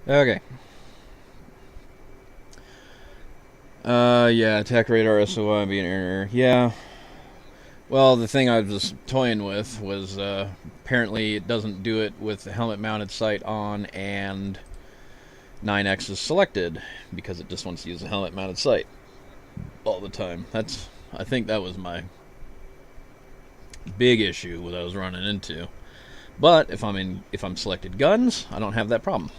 Okay. Yeah, attack radar SOI being error. Yeah. Well, the thing I was toying with was apparently it doesn't do it with the helmet mounted sight on and 9X is selected because it just wants to use the helmet mounted sight all the time. I think that was my big issue that I was running into. But if I'm selected guns, I don't have that problem.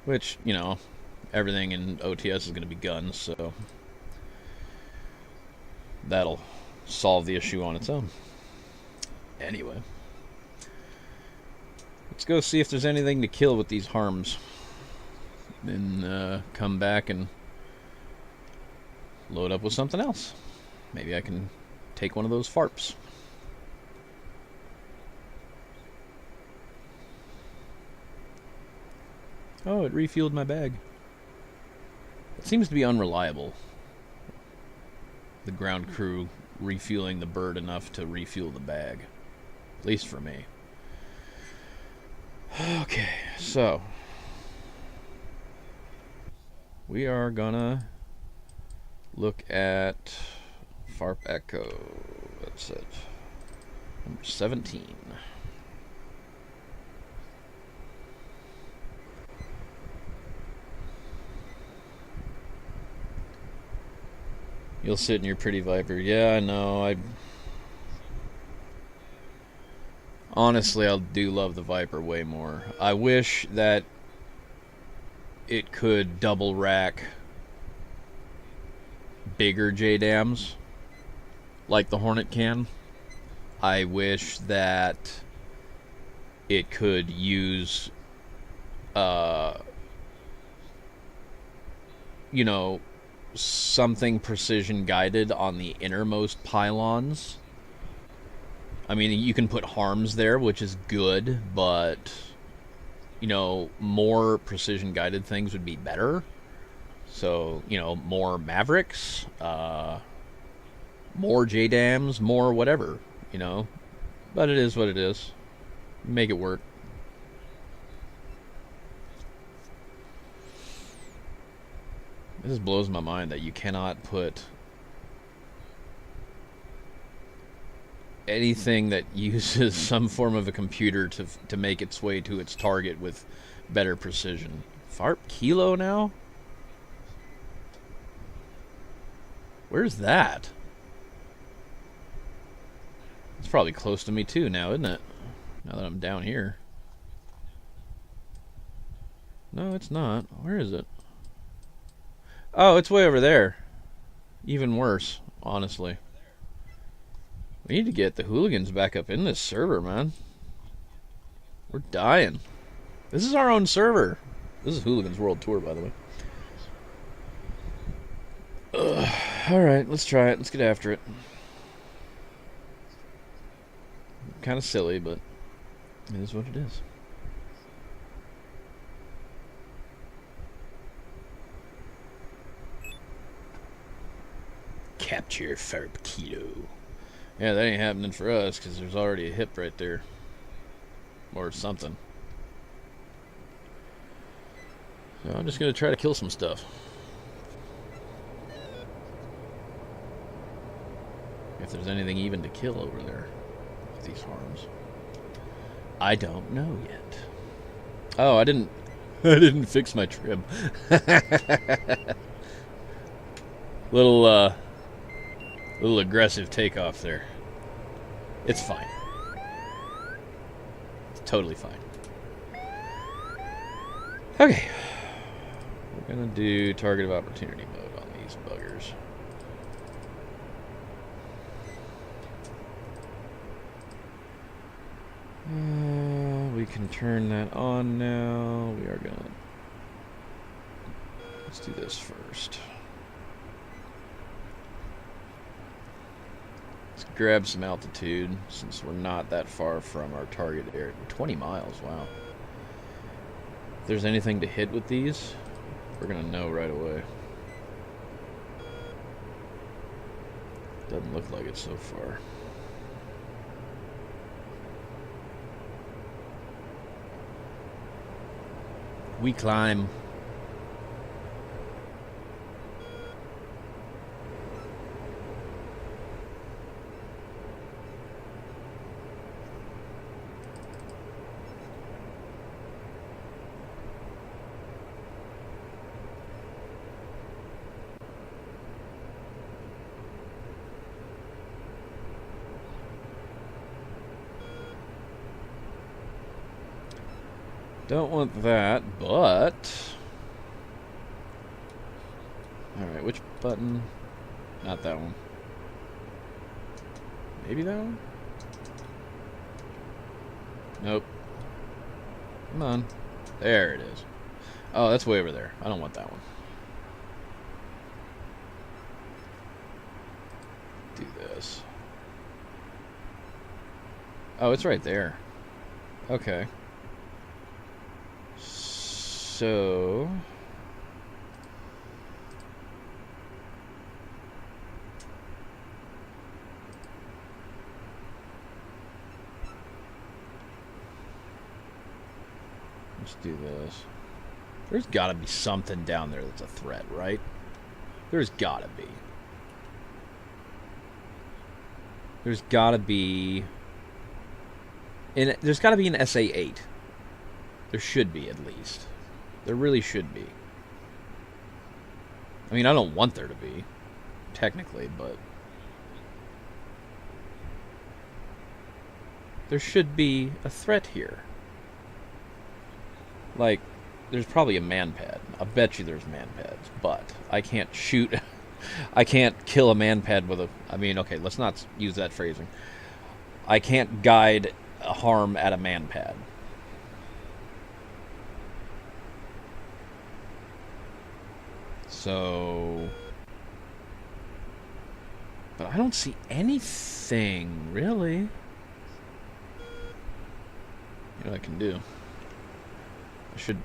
Which, everything in OTS is going to be guns, so that'll solve the issue on its own. Anyway, let's go see if there's anything to kill with these harms. Then come back and load up with something else. Maybe I can take one of those farps. Oh, it refueled my bag. It seems to be unreliable. The ground crew refueling the bird enough to refuel the bag. At least for me. Okay, so we are gonna look at FARP Echo. That's it. Number 17. You'll sit in your pretty Viper. Yeah, I know. Honestly, I do love the Viper way more. I wish that it could double rack bigger JDAMs like the Hornet can. I wish that it could use something precision guided on the innermost pylons. I mean, you can put harms there, which is good, but more precision guided things would be better. So, more Mavericks, more JDAMs, more whatever, But it is what it is. Make it work. It just blows my mind that you cannot put anything that uses some form of a computer to make its way to its target with better precision. FARP Kilo now? Where's that? It's probably close to me too now, isn't it? Now that I'm down here. No, it's not. Where is it? Oh, it's way over there. Even worse, honestly. We need to get the hooligans back up in this server, man. We're dying. This is our own server. This is Hooligans World Tour, by the way. Alright, let's try it. Let's get after it. Kind of silly, but it is what it is. Capture FARP Kilo. Yeah, that ain't happening for us because there's already a hip right there. Or something. So I'm just going to try to kill some stuff. If there's anything even to kill over there with these harms. I don't know yet. Oh, I didn't fix my trim. Little aggressive takeoff there. It's fine. It's totally fine. Okay. We're gonna do target of opportunity mode on these buggers. We can turn that on now. We are gonna... Let's do this first. Let's grab some altitude since we're not that far from our target area. 20 miles, wow. If there's anything to hit with these, we're gonna know right away. Doesn't look like it so far. We climb. Don't want that, but... Alright, which button? Not that one. Maybe that one? Nope. Come on. There it is. Oh, that's way over there. I don't want that one. Do this. Oh, it's right there. Okay. So... let's do this. There's gotta be something down there that's a threat, right? There's gotta be. There's gotta be... there's gotta be an SA-8. There should be, at least. There really should be. I mean, I don't want there to be, technically, but... there should be a threat here. Like, there's probably a man-pad. I bet you there's man-pads, but I can't shoot... I can't kill a man-pad with a... I mean, okay, let's not use that phrasing. I can't guide a harm at a man-pad. So... but I don't see anything, really. You know what I can do? I should...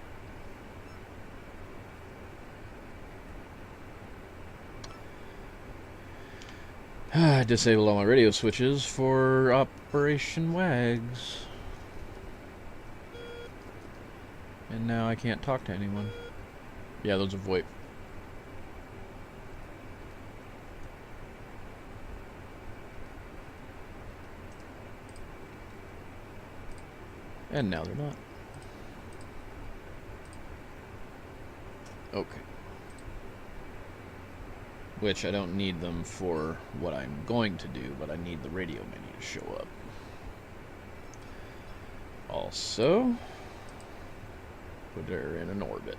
disable all my radio switches for Operation Wags. And now I can't talk to anyone. Yeah, those are VoIP. And now they're not. Okay. Which I don't need them for what I'm going to do, but I need the radio menu to show up. Also, put her in an orbit.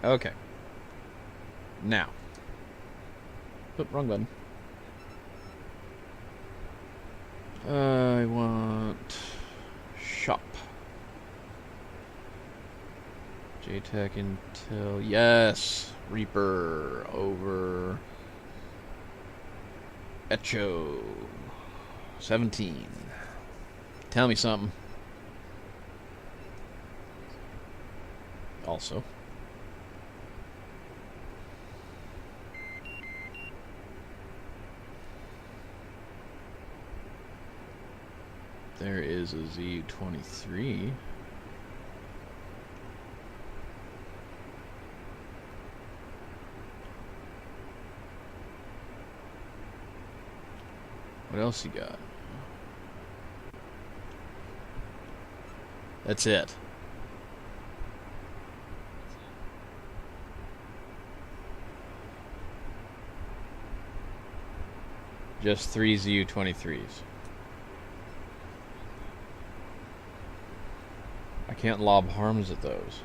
Okay. Now. Oop, wrong button. I want... shop. JTAC Intel. Yes! Reaper over Echo 17. Tell me something. Also. There is a Z23. What else you got? That's it. Just 3 ZU-23s. I can't lob harms at those.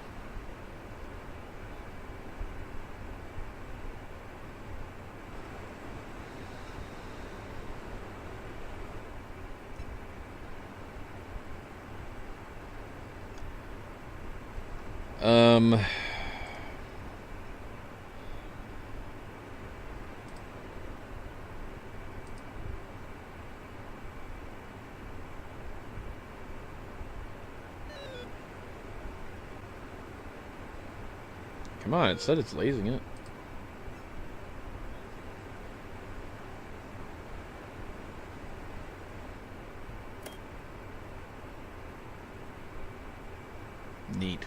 Come on, it said it's lasing it. Neat.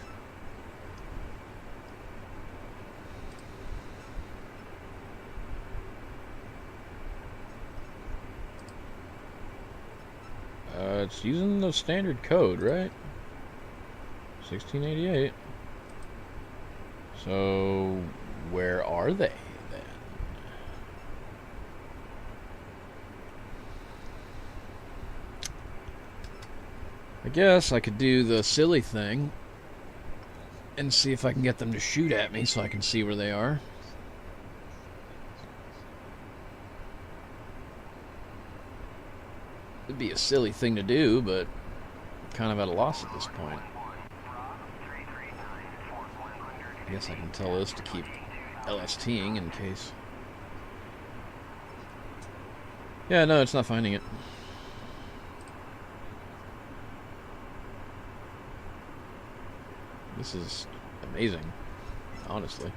It's using the standard code, right? 1688. So, where are they then? I guess I could do the silly thing and see if I can get them to shoot at me so I can see where they are. It'd be a silly thing to do, but kind of at a loss at this point. I guess I can tell this to keep LSTing in case. Yeah, no, it's not finding it. This is amazing, honestly.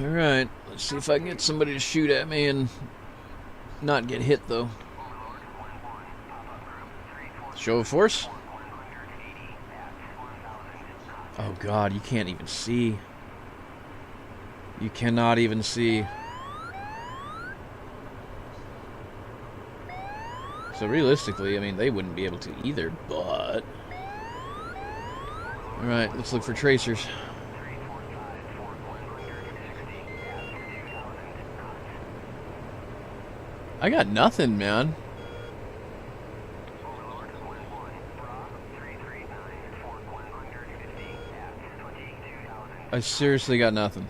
Alright, let's see if I can get somebody to shoot at me and not get hit, though. Show of force? Oh god, you can't even see. You cannot even see. So realistically, I mean, they wouldn't be able to either, but... Alright, let's look for tracers. I got nothing, man. I seriously got nothing.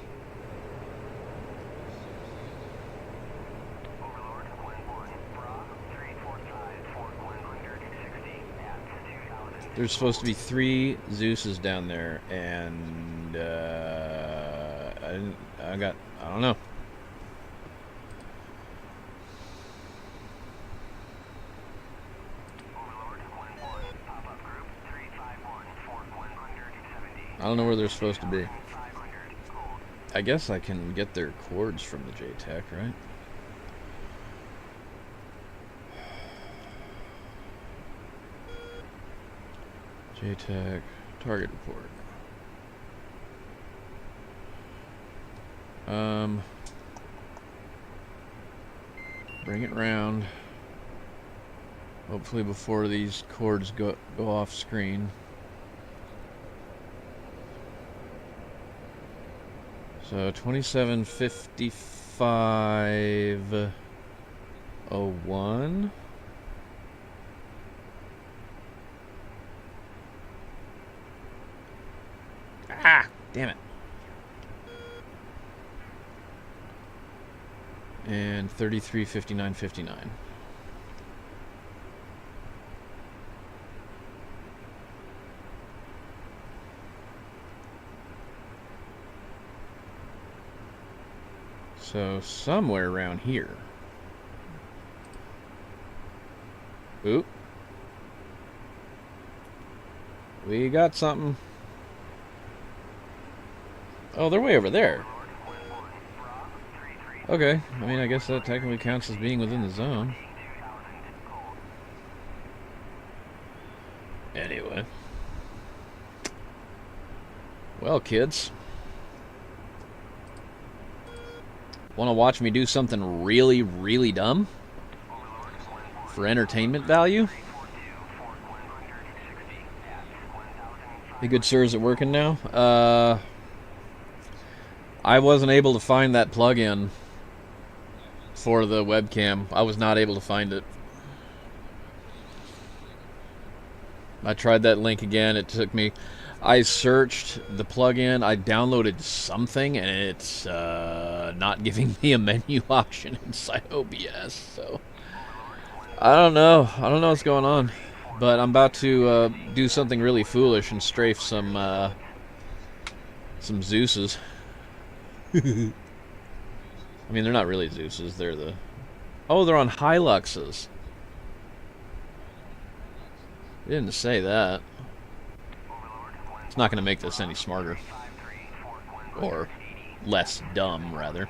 There's supposed to be 3 Zeuses down there, and I don't know. I don't know where they're supposed to be. I guess I can get their cords from the JTAC, right? JTAC target report. Bring it round. Hopefully before these cords go off screen. So 275501. Ah, damn it. And 335959. So somewhere around here. Oop. We got something. Oh, they're way over there. Okay, I mean, I guess that technically counts as being within the zone. Anyway. Well, kids. Want to watch me do something really, really dumb? For entertainment value? Hey, good sir, is it working now? I wasn't able to find that plug-in for the webcam. I was not able to find it. I tried that link again. It took me... I searched the plugin, I downloaded something, and it's not giving me a menu option inside OBS, so... I don't know. I don't know what's going on. But I'm about to do something really foolish and strafe some Zeuses. I mean, they're not really Zeuses, they're the... Oh, they're on Hiluxes. They didn't say that. It's not going to make this any smarter. Or less dumb, rather.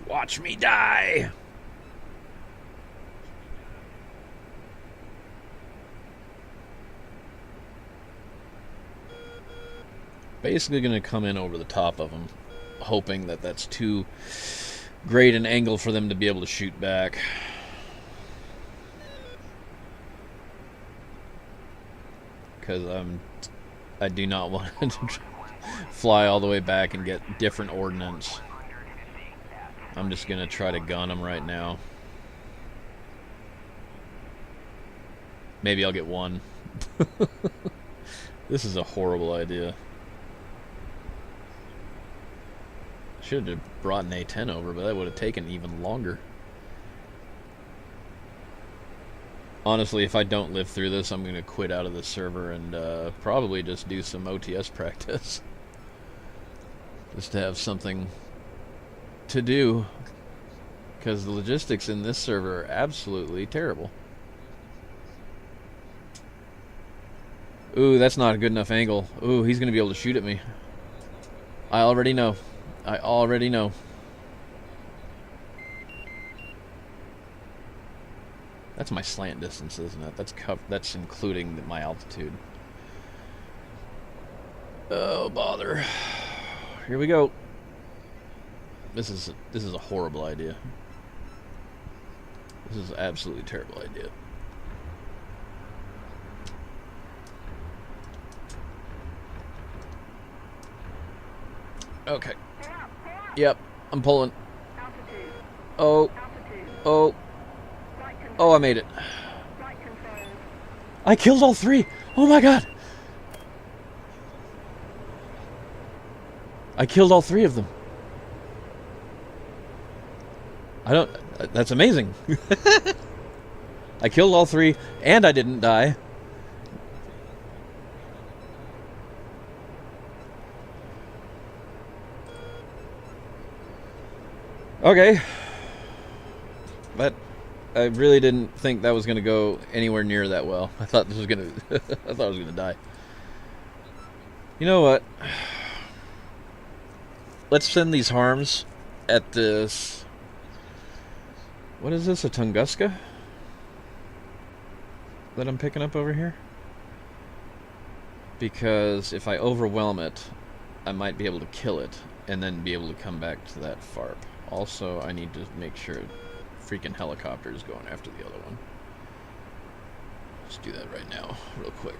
Watch me die! Basically going to come in over the top of them, hoping that that's too great an angle for them to be able to shoot back. Because I do not want to fly all the way back and get different ordnance. I'm just going to try to gun them right now. Maybe I'll get one. This is a horrible idea. Should have brought an A-10 over, but that would have taken even longer. Honestly, if I don't live through this, I'm going to quit out of the server and probably just do some OTS practice. Just to have something to do. Because the logistics in this server are absolutely terrible. Ooh, that's not a good enough angle. Ooh, he's going to be able to shoot at me. I already know. I already know. That's my slant distance, isn't it? That's including my altitude. Oh, bother. Here we go. This is a horrible idea. This is an absolutely terrible idea. Okay. Yep, I'm pulling. Oh. Oh. Oh, I made it. I killed all three. Oh my god. I killed all three of them. That's amazing. I killed all three and I didn't die. Okay. But I really didn't think that was going to go anywhere near that well. I thought this was going to I thought I was going to die. You know what? Let's send these harms at this. What is this? A Tunguska that I'm picking up over here? Because if I overwhelm it, I might be able to kill it and then be able to come back to that FARP. Also, I need to make sure freaking helicopter is going after the other one. Let's do that right now, real quick.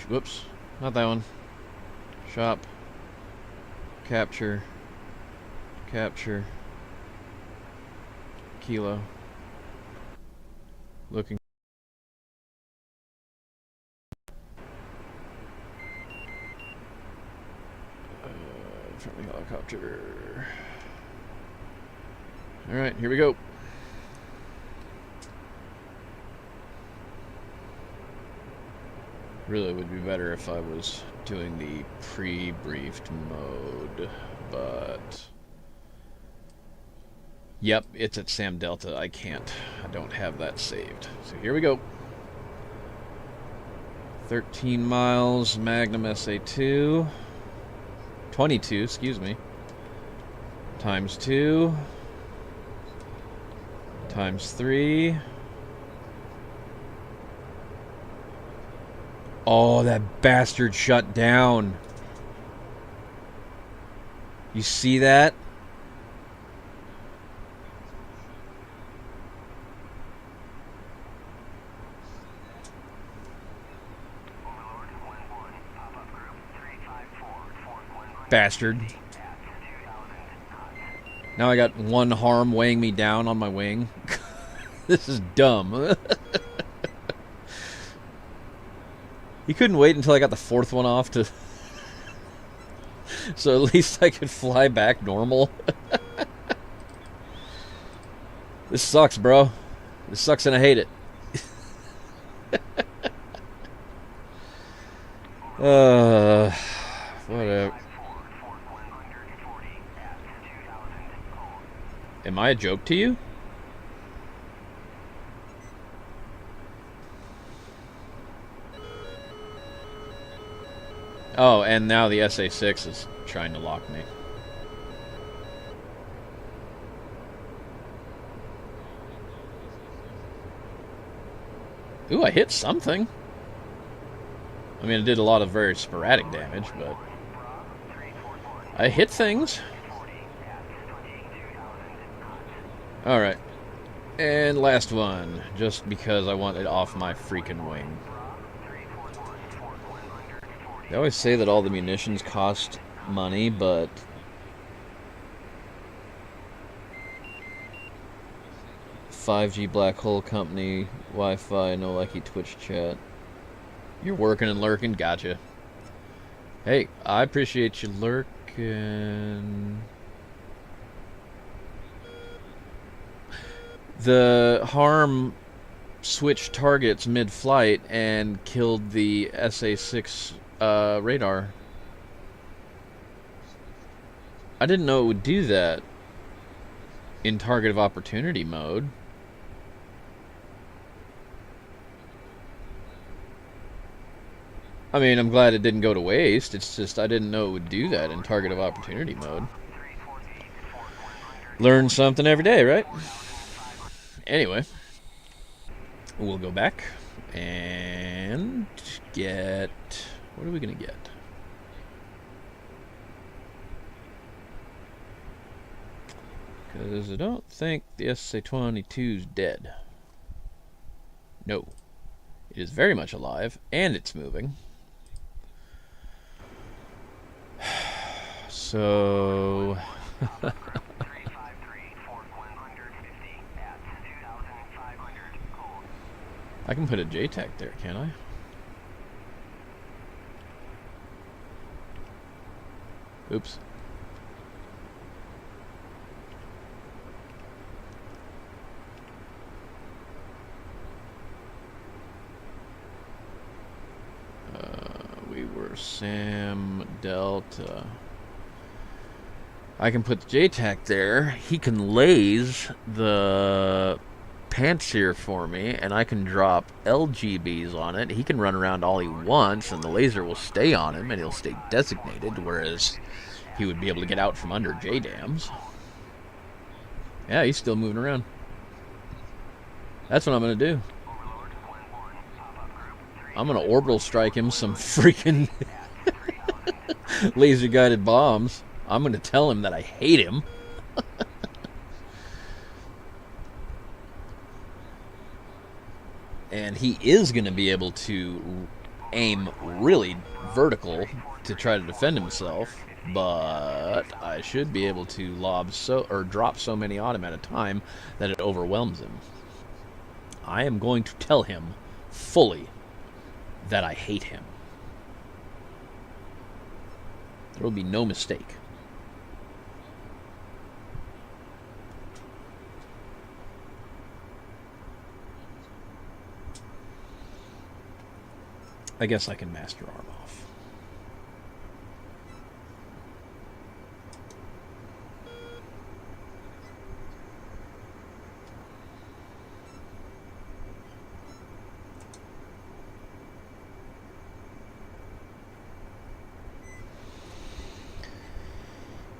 Whoops, not that one. Shop. Capture. Capture. Kilo. Looking. Friendly helicopter. Alright, here we go. Really would be better if I was doing the pre-briefed mode, but yep, it's at Sam Delta. I don't have that saved. So here we go. 13 miles, Magnum SA2. 22, excuse me. Times 2. Times 3. Oh, that bastard shut down. You see that? Bastard. Now I got one harm weighing me down on my wing. This is dumb. He couldn't wait until I got the fourth one off to... so at least I could fly back normal. This sucks, bro. This sucks and I hate it. Whatever. Am I a joke to you? Oh, and now the SA-6 is trying to lock me. Ooh, I hit something. I mean, it did a lot of very sporadic damage, but I hit things. Alright. And last one, just because I want it off my freaking wing. They always say that all the munitions cost money, but .5G Black Hole Company, Wi-Fi, no likey Twitch chat. You're working and lurking, gotcha. Hey, I appreciate you lurking. The harm switched targets mid-flight and killed the SA-6 radar. I didn't know it would do that in target of opportunity mode. I mean, I'm glad it didn't go to waste. It's just I didn't know it would do that in target of opportunity mode. Learn something every day, right? Anyway, we'll go back and get... What are we going to get? Because I don't think the SA-22 is dead. No. It is very much alive, and it's moving. So... I can put a JTAC there, can't I? Oops. We were Sam Delta. I can put the JTAC there. He can laze the Pantsir for me, and I can drop LGBs on it. He can run around all he wants, and the laser will stay on him, and he'll stay designated, whereas he would be able to get out from under JDAMs. Yeah, he's still moving around. That's what I'm going to do. I'm going to orbital strike him some freaking laser-guided bombs. I'm going to tell him that I hate him. And he is going to be able to aim really vertical to try to defend himself, but I should be able to drop so many on him at a time that it overwhelms him. I am going to tell him fully that I hate him. There will be no mistake. I guess I can master arm off.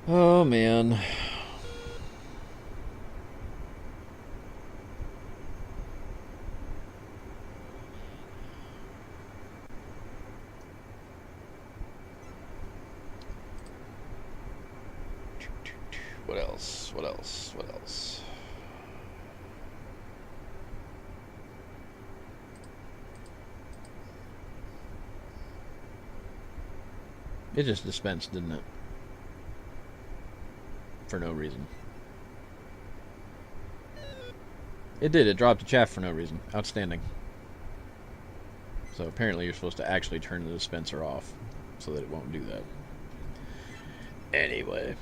Oh, man. What else? What else? What else? It just dispensed, didn't it? For no reason. It did. It dropped a chaff for no reason. Outstanding. So apparently you're supposed to actually turn the dispenser off so that it won't do that. Anyway.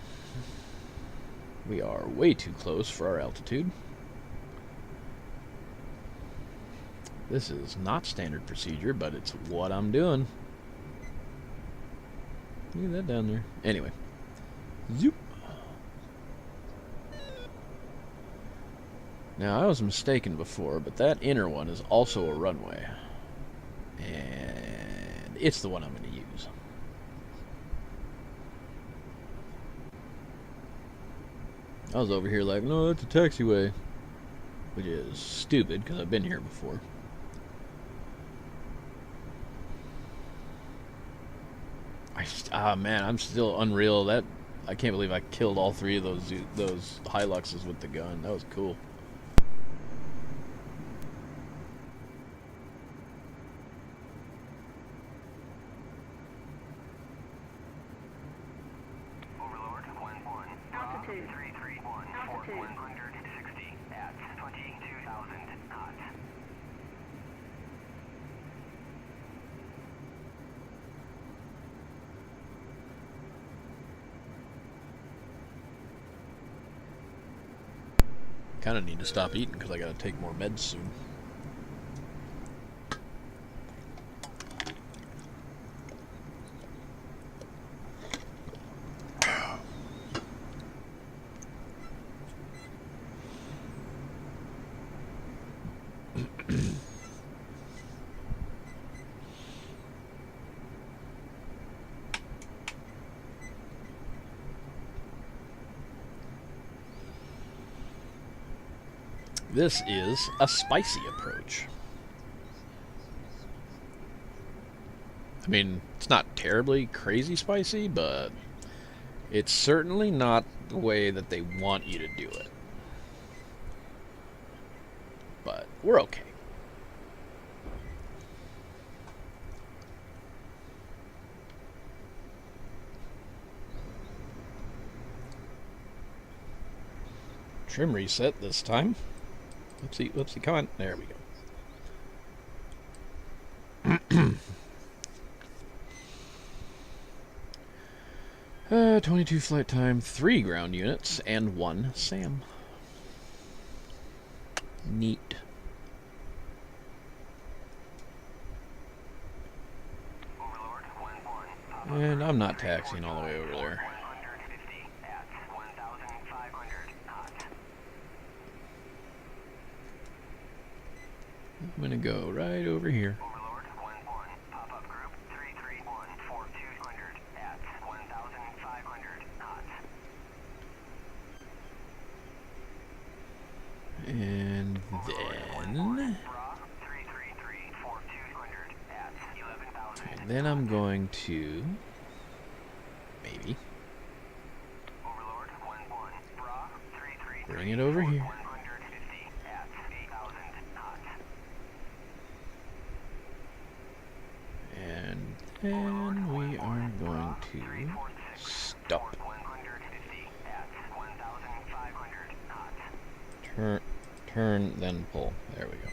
We are way too close for our altitude. This is not standard procedure, but it's what I'm doing. Look at that down there. Anyway. Zoop. Now, I was mistaken before, but that inner one is also a runway. And it's the one I'm going to use. I was over here like, no, that's a taxiway. Which is stupid, because I've been here before. Man, I'm still unreal. That I can't believe I killed all three of those Hiluxes with the gun. That was cool. Overlord 1-1. Altitude. 331. Altitude. 160 at 22,000 knots. Kind of need to stop eating because I got to take more meds soon. This is a spicy approach. I mean, it's not terribly crazy spicy, but it's certainly not the way that they want you to do it. But we're okay. Trim reset this time. Whoopsie, come on. There we go. 22 flight time, 3 ground units, and 1 SAM. Neat. Overlord 1-1. And I'm not taxiing all the way over there. 150 at 1,500 knots. I'm gonna go right over here. Overlord 1-1. Pop-up group 331. 4,200 at 1,500 knots. And then... Bra 333. 4,200 at 11,000. And then I'm going to... maybe... Overlord 1-1. Bra 333. bring it over here. 150 at 8,000 knots. And then we are going to stop. 150 at 1,500 knots. Turn, then pull. There we go.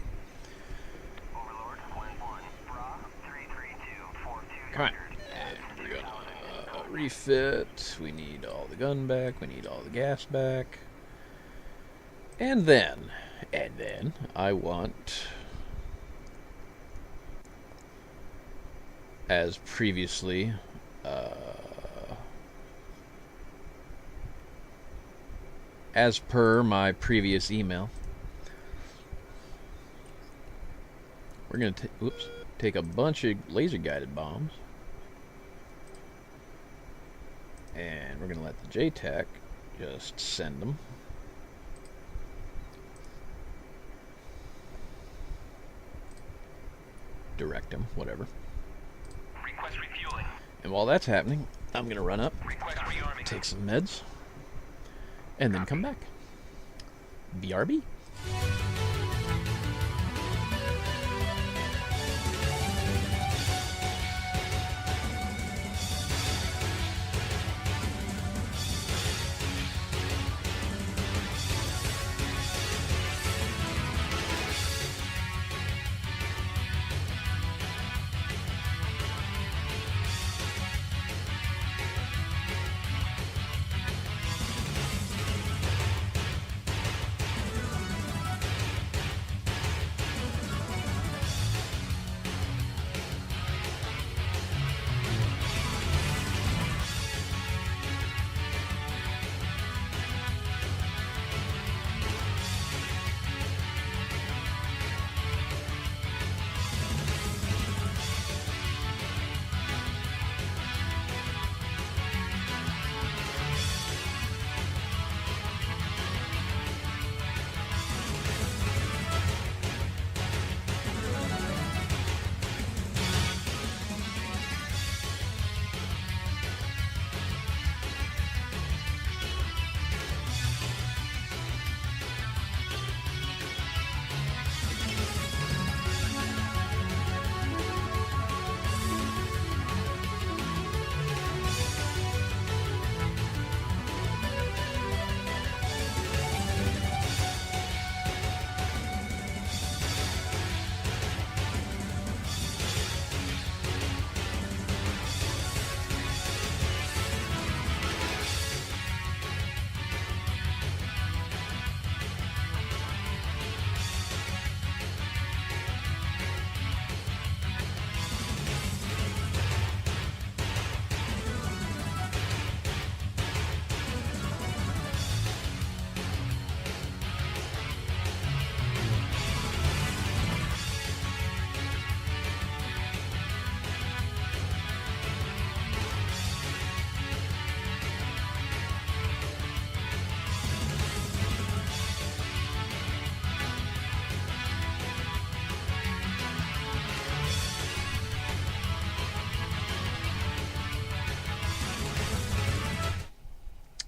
Overlord 1-1. Bra 332. 4,200 Come on. at And we're 3,000 gonna knots. refit. We need all the gun back. We need all the gas back. And then I want, as previously, as per my previous email, we're going to take a bunch of laser guided bombs, and we're going to let the JTAC just send them. Direct them, whatever. Request refueling. And while that's happening, I'm going to run up, Request rearming. take some meds, and then come back. BRB.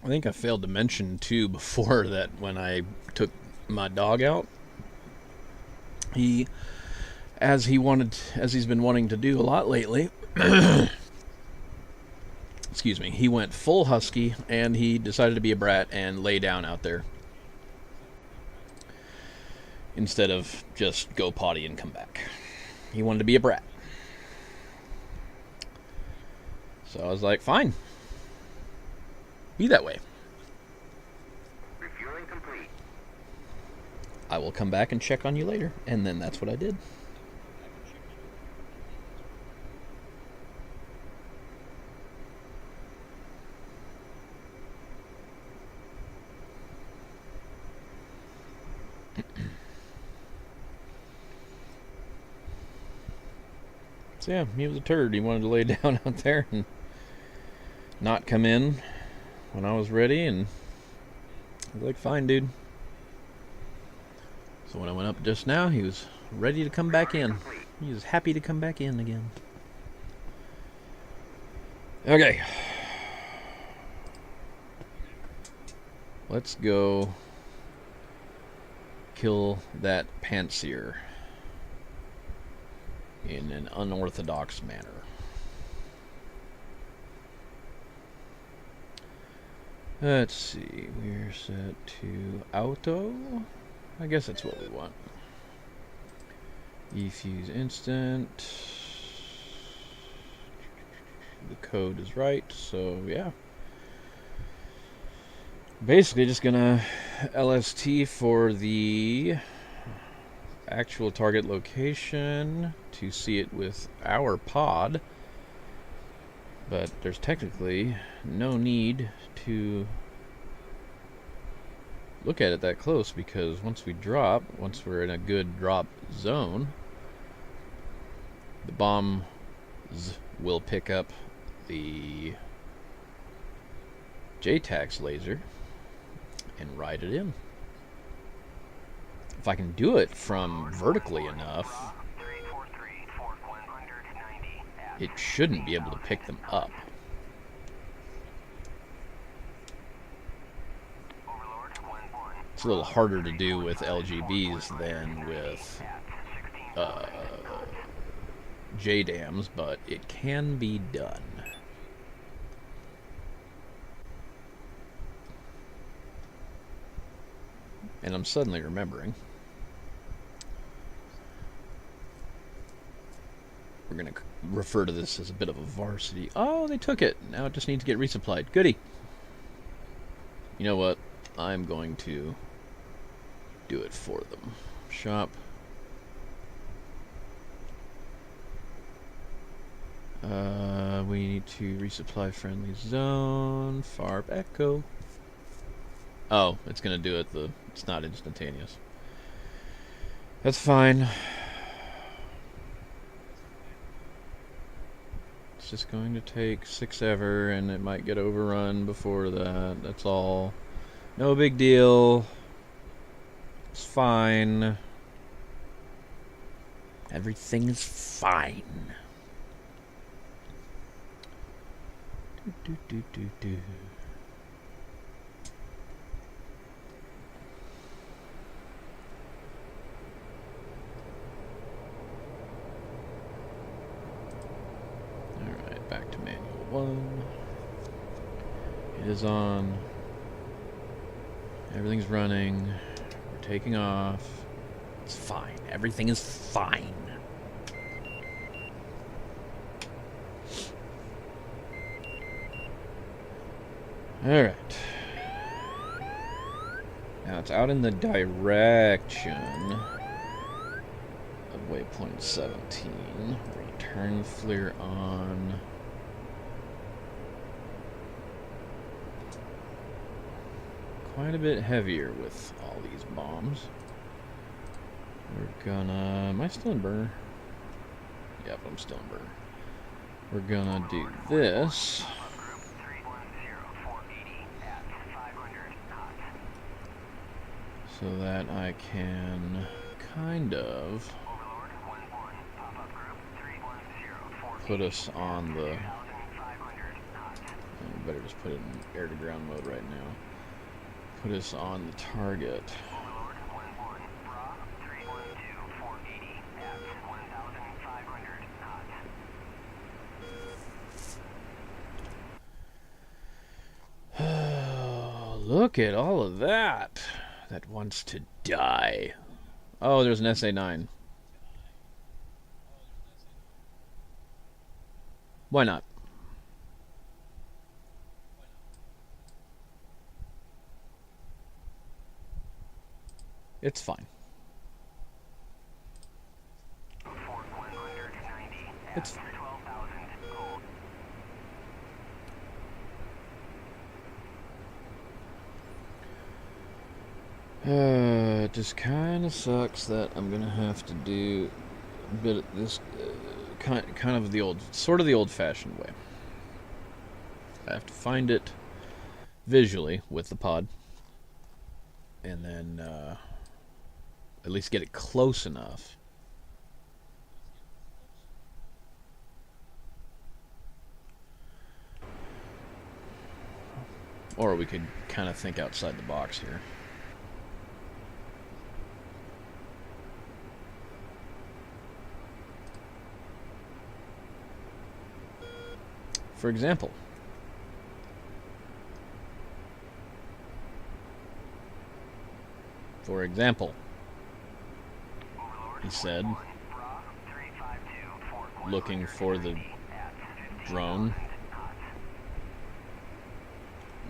I think I failed to mention too before that when I took my dog out, he, as he's been wanting to do a lot lately, excuse me, he went full husky and he decided to be a brat and lay down out there instead of just go potty and come back. He wanted to be a brat. So I was like, fine. Be that way. Refueling complete. I will come back and check on you later. And then that's what I did. So yeah, he was a turd. He wanted to lay down out there and not come in when I was ready, and I was like, fine, dude. So when I went up just now, he was ready to come back in. He was happy to come back in again. Okay. Let's go kill that pantsier in an unorthodox manner. Let's see, we're set to auto. I guess that's what we want. E-fuse instant. The code is right, so yeah. Basically just gonna LST for the actual target location to see it with our pod, but there's technically no need to look at it that close, because once we're in a good drop zone, the bombs will pick up the JTAX laser and ride it in. If I can do it from vertically enough, it shouldn't be able to pick them up. It's a little harder to do with LGBs than with JDAMs, but it can be done. And I'm suddenly remembering, we're going to refer to this as a bit of a varsity. Oh, they took it. Now it just needs to get resupplied. Goody. You know what? I'm going to do it for them. Shop. We need to resupply friendly zone. Farb Echo. Oh, it's going to do it. It's not instantaneous. That's fine. It's just going to take 6 ever, and it might get overrun before that. That's all. No big deal. It's fine. Everything is fine. Do. Alright, back to manual 1. It is on. Everything's running. We're taking off. It's fine. Everything is fine. Alright. Now it's out in the direction of waypoint 17. Return FLIR on. Quite a bit heavier with all these bombs. We're gonna... Am I still in burner? Yep, I'm still in burner. We're gonna do this. So that I can kind of put us on the better just put it in air-to-ground mode right now. Put us on the target. Overlord 1-1, Bra 312, 480 at 1,500 knots. Look at all of that. That wants to die. Oh, there's an SA-9. Why not? It's fine. Fort 190 at It's 12,000 gold. It just kind of sucks that I'm gonna have to do a bit of this, kind of the old-fashioned way. I have to find it visually with the pod, and then at least get it close enough. Or we could kind of think outside the box here. For example, he said, looking for the drone.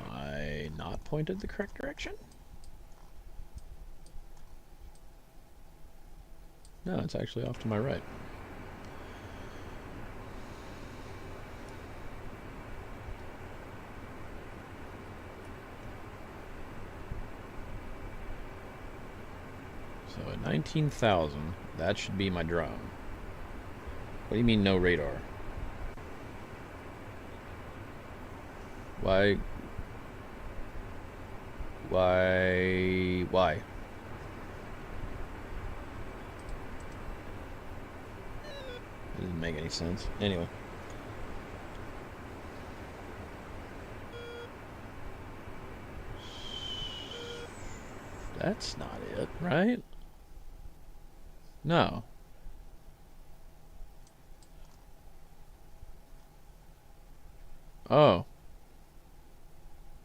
Am I not pointed the correct direction? No, it's actually off to my right. So at 19,000, that should be my drone. What do you mean no radar? Why? It doesn't make any sense. Anyway. That's not it, right? No. Oh.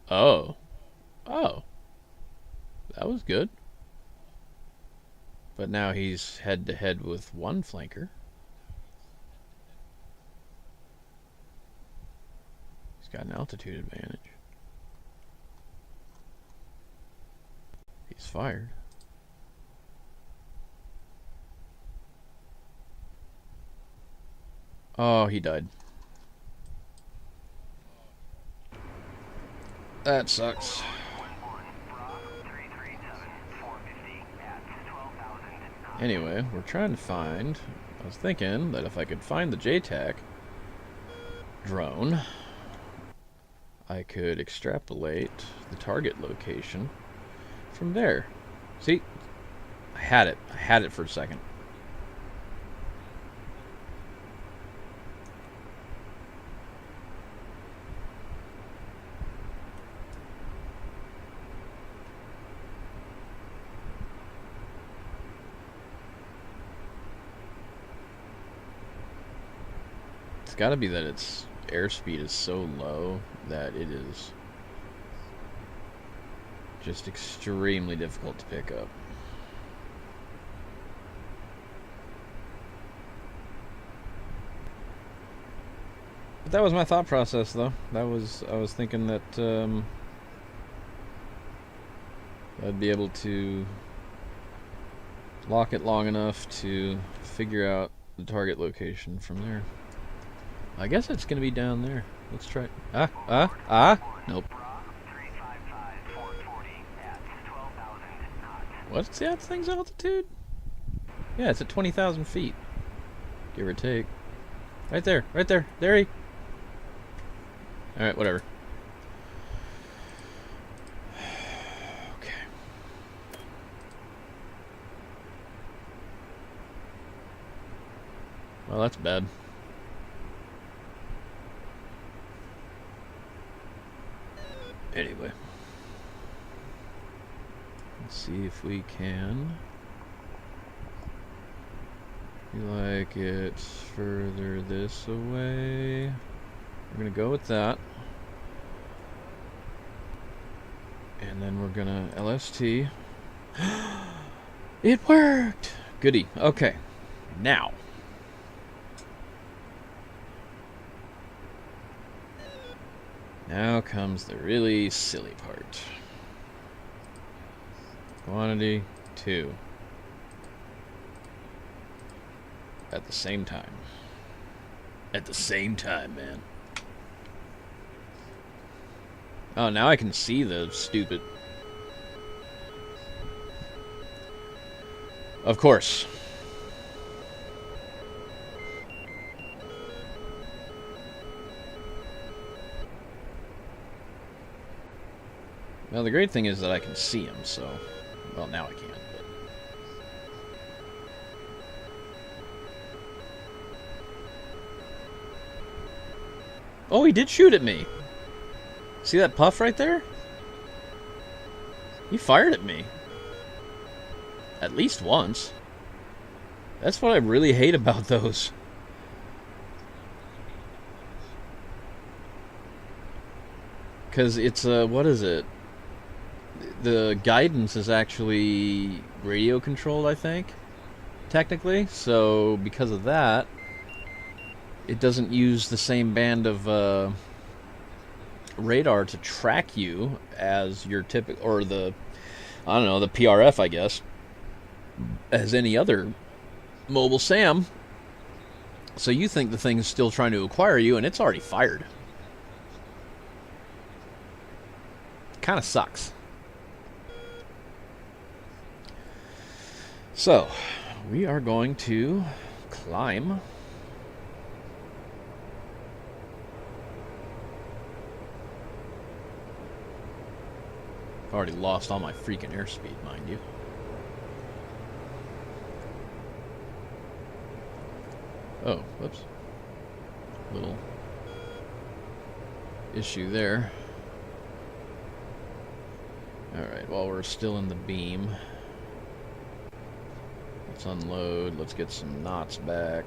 Oh. Oh. That was good. But now he's head to head with one flanker. He's got an altitude advantage. He's fired. Oh, he died. That sucks. Anyway, we're trying to find... I was thinking that if I could find the JTAC drone, I could extrapolate the target location from there. See? I had it. I had it for a second. It's got to be that its airspeed is so low that it is just extremely difficult to pick up. But that was my thought process, though. I was thinking that I'd be able to lock it long enough to figure out the target location from there. I guess it's gonna be down there. Let's try it. Nope. What's that thing's altitude? Yeah, it's at 20,000 feet. Give or take. Right there, right there. There he. Alright, whatever. Okay. Well, that's bad. Anyway. Let's see if we can. We like it further this away. We're gonna go with that. And then we're gonna LST. It worked! Goody. Okay. Now. Now comes the really silly part. Quantity 2. At the same time. At the same time, man. Oh, now I can see the stupid... Of course. Well, the great thing is that I can see him, so... Well, now I can't, but... Oh, he did shoot at me! See that puff right there? He fired at me. At least once. That's what I really hate about those. Because it's, what is it? The guidance is actually radio controlled, I think, technically. So because of that, it doesn't use the same band of radar to track you as your typical, or the, I don't know, the PRF, I guess, as any other mobile SAM. So you think the thing's still trying to acquire you, and it's already fired. Kind of sucks. So, we are going to climb. I've already lost all my freaking airspeed, mind you. Oh, whoops. Little issue there. Alright, while we're still in the beam, let's unload, let's get some knots back.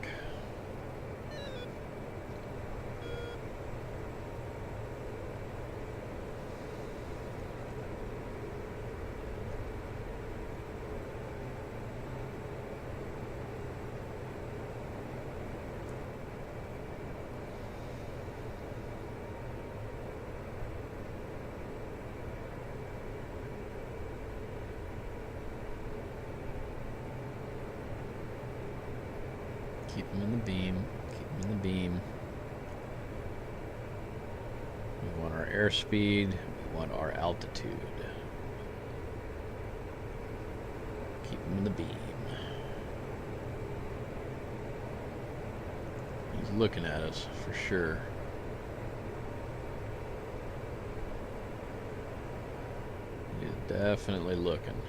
Keep them in the beam. Keep them in the beam. We want our airspeed. We want our altitude. Keep them in the beam. He's looking at us for sure. He's definitely looking.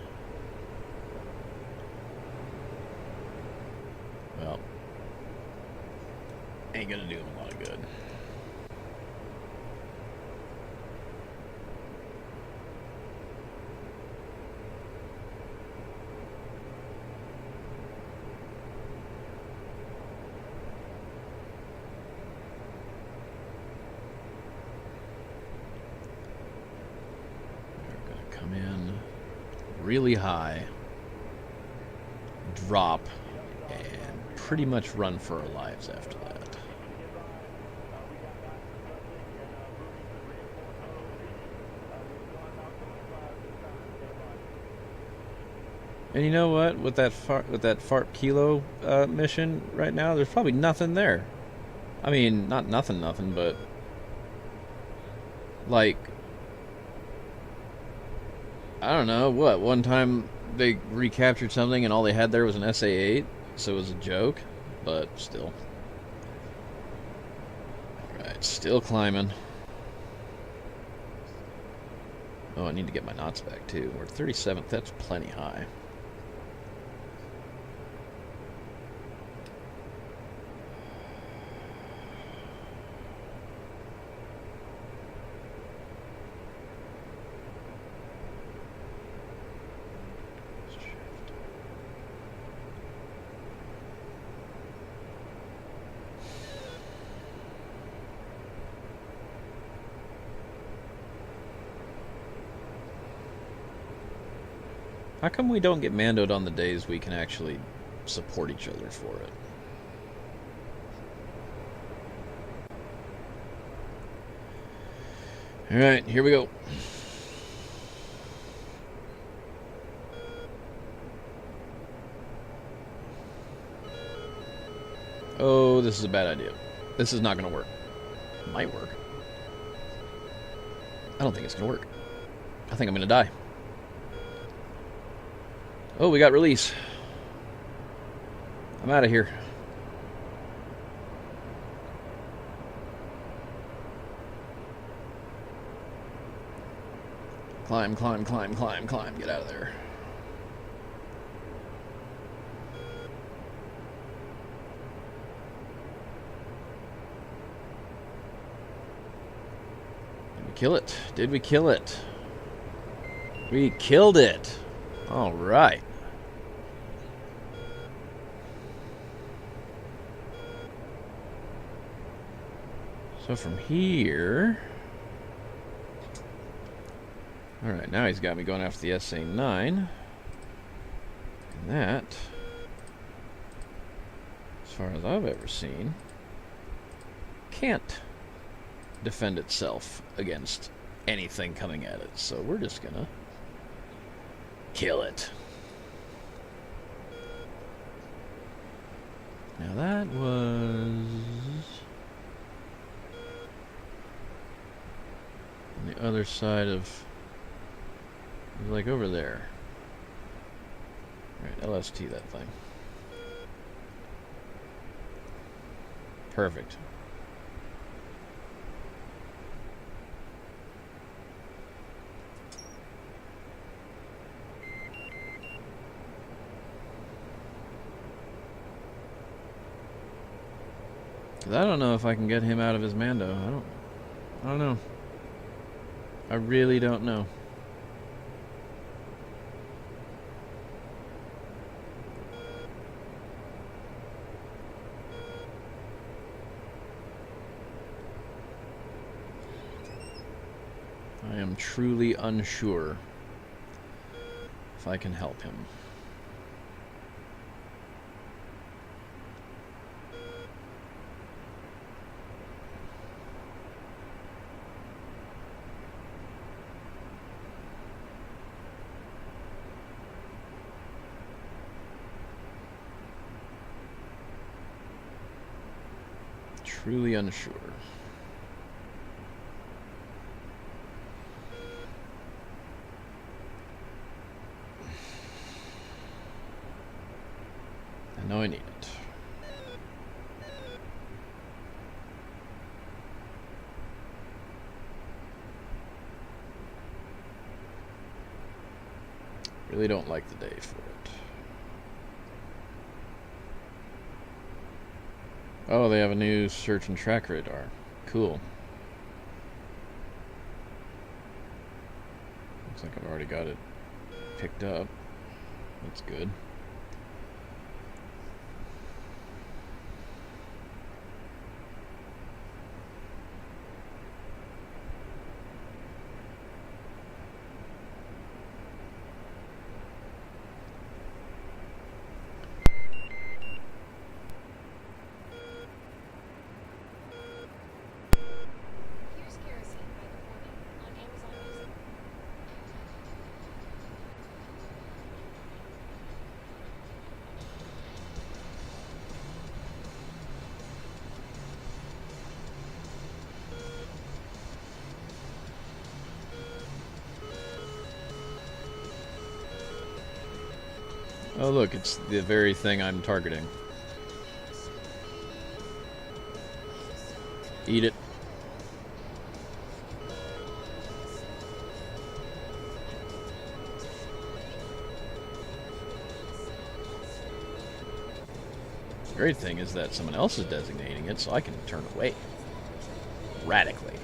Well, ain't gonna do him a lot of good. We're gonna come in really high, drop, and pretty much run for our lives after that. And you know what? With that fart kilo mission right now, there's probably nothing there. I mean, not nothing, but like, I don't know what. One time they recaptured something and all they had there was an SA-8, so it was a joke. But still, right, still climbing. Oh, I need to get my knots back too. We're 37th. That's plenty high. How come we don't get mandoed on the days we can actually support each other for it? Alright, here we go. Oh, this is a bad idea. This is not going to work. It might work. I don't think it's going to work. I think I'm going to die. Oh, we got release. I'm out of here. Climb, climb, climb, climb, climb. Get out of there. Did we kill it? Did we kill it? We killed it. All right. So from here... Alright, now he's got me going after the SA-9. And that, as far as I've ever seen, can't defend itself against anything coming at it. So we're just gonna kill it. Now that was... on the other side of... like over there. Alright, LST that thing. Perfect. I don't know if I can get him out of his Mando. I don't know. I really don't know. I am truly unsure if I can help him. Truly unsure. I know I need it. Really don't like the day for it. Oh, they have a new search and track radar. Cool. Looks like I've already got it picked up. That's good. Oh look, it's the very thing I'm targeting. Eat it. The great thing is that someone else is designating it, so I can turn away. Radically.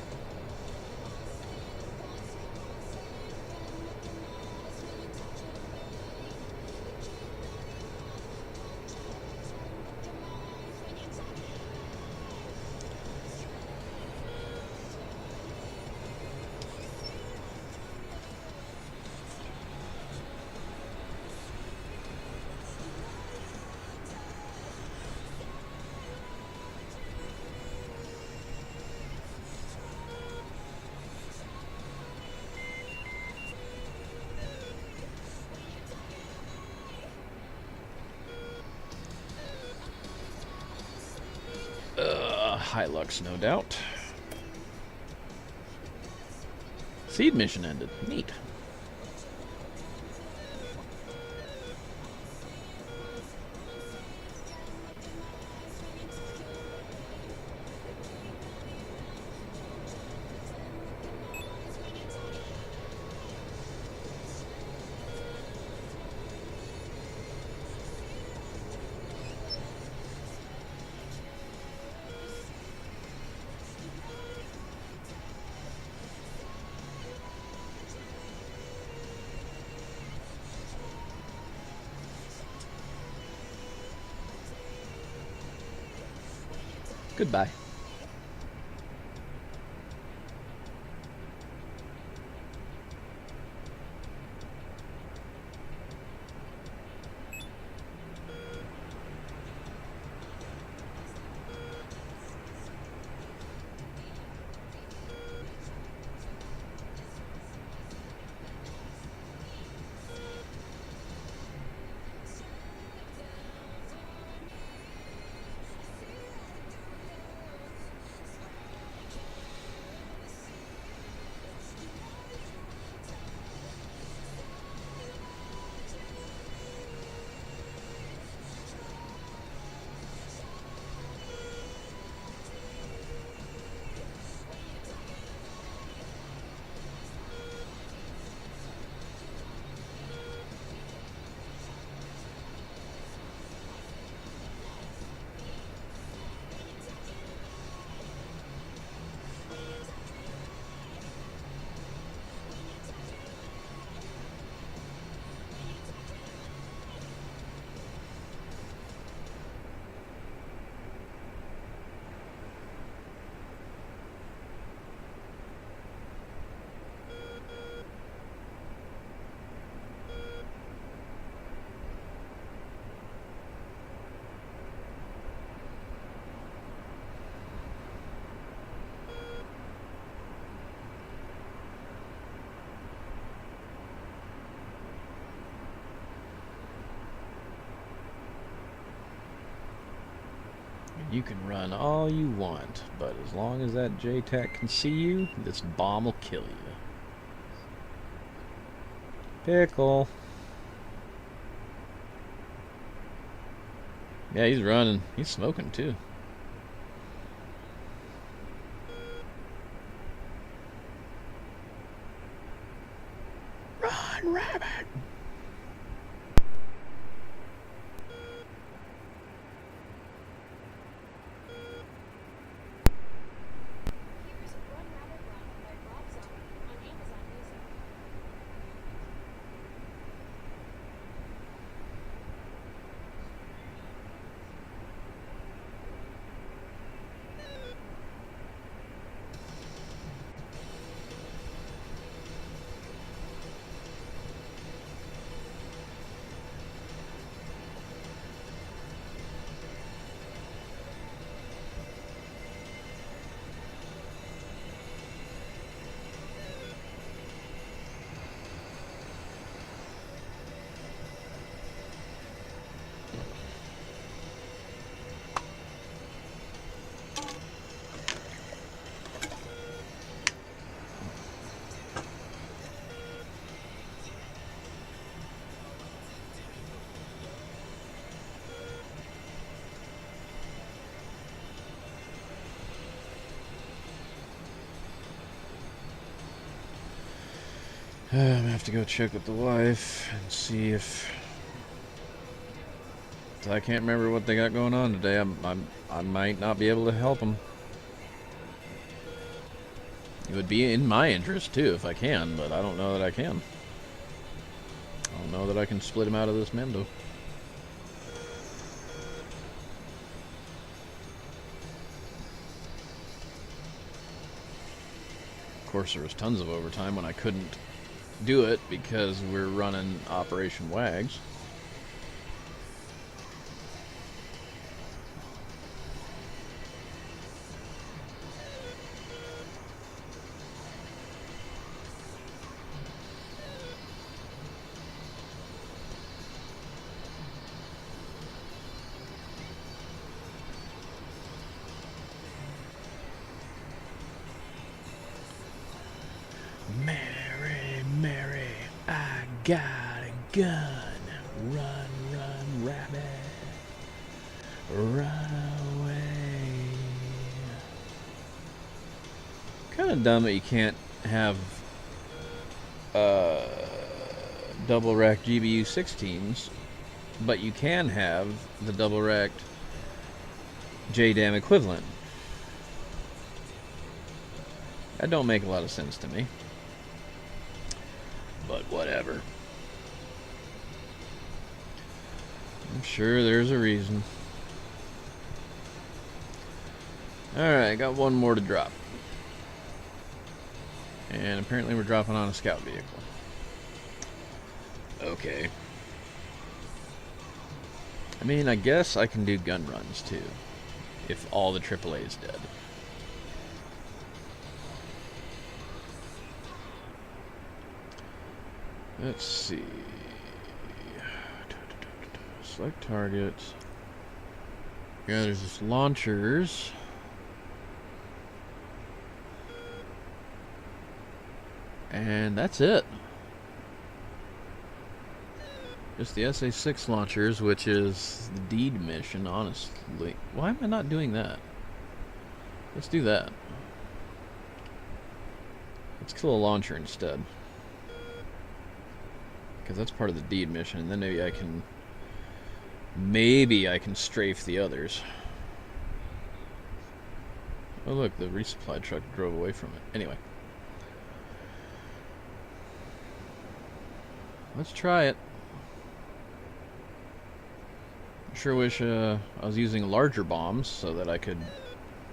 Hilux, no doubt. Seed mission ended. Neat. Goodbye. You can run all you want, but as long as that JTAC can see you, this bomb will kill you. Pickle. Yeah, he's running. He's smoking too. Run, rabbit! I'm gonna have to go check with the wife and see if... I can't remember what they got going on today. I might not be able to help them. It would be in my interest too if I can, but I don't know that I can. I don't know that I can split him out of this Mendo. Of course, there was tons of overtime when I couldn't do it because we're running Operation Wags. Mary, Mary, I got a gun. Run, run, rabbit. Run away. Kind of dumb that you can't have double rack GBU 16s, but you can have the double racked JDAM equivalent. That don't make a lot of sense to me. But whatever. I'm sure there's a reason. Alright, got one more to drop. And apparently we're dropping on a scout vehicle. Okay. I mean, I guess I can do gun runs too, if all the AAA is dead. Let's see. Select targets. Yeah, there's just launchers. And that's it. Just the SA-6 launchers, which is the deed mission, honestly. Why am I not doing that? Let's do that. Let's kill a launcher instead. Because that's part of the deed mission, and then maybe I can strafe the others. Oh look, the resupply truck drove away from it. Anyway. Let's try it. I sure wish I was using larger bombs so that I could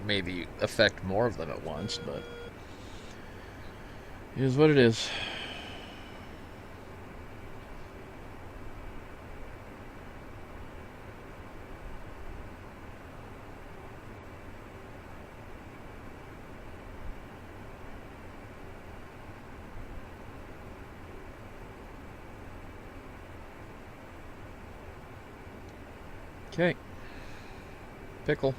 maybe affect more of them at once, but it is what it is. Okay. Pickle.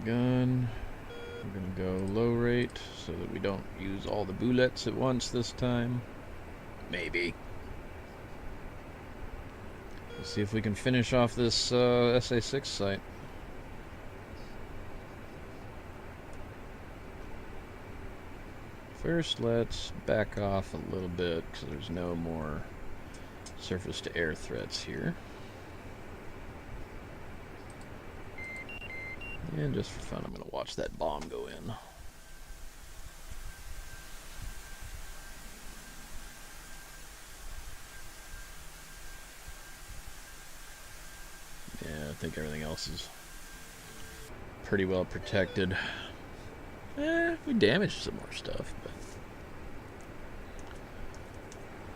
Gun. We're gonna go low rate so that we don't use all the bullets at once this time. Maybe. Let's see if we can finish off this SA-6 site. First, let's back off a little bit because there's no more surface-to-air threats here. And just for fun, I'm going to watch that bomb go in. Yeah, I think everything else is pretty well protected. We damaged some more stuff, but...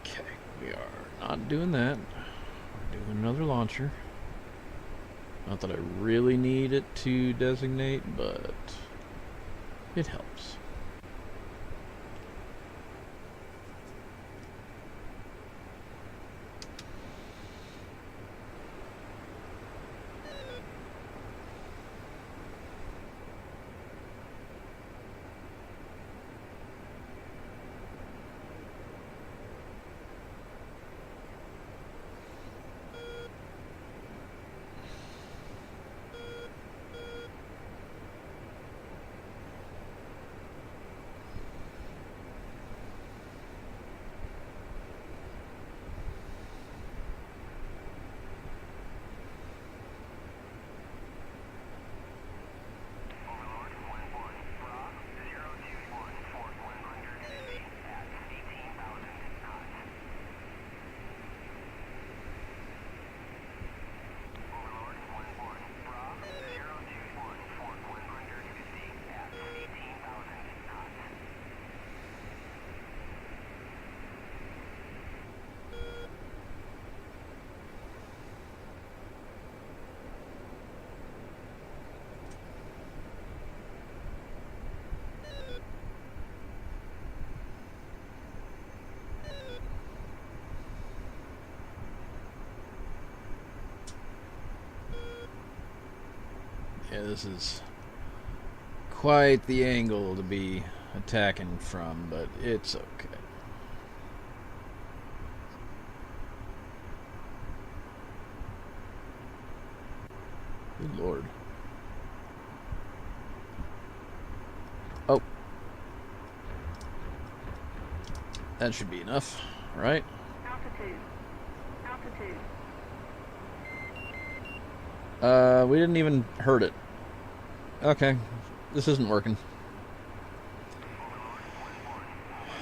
Okay, we are not doing that. We're doing another launcher. Not that I really need it to designate, but it helps. Yeah, this is quite the angle to be attacking from, but it's okay. Good lord. Oh. That should be enough, right? Altitude. We didn't even hurt it. Okay. This isn't working.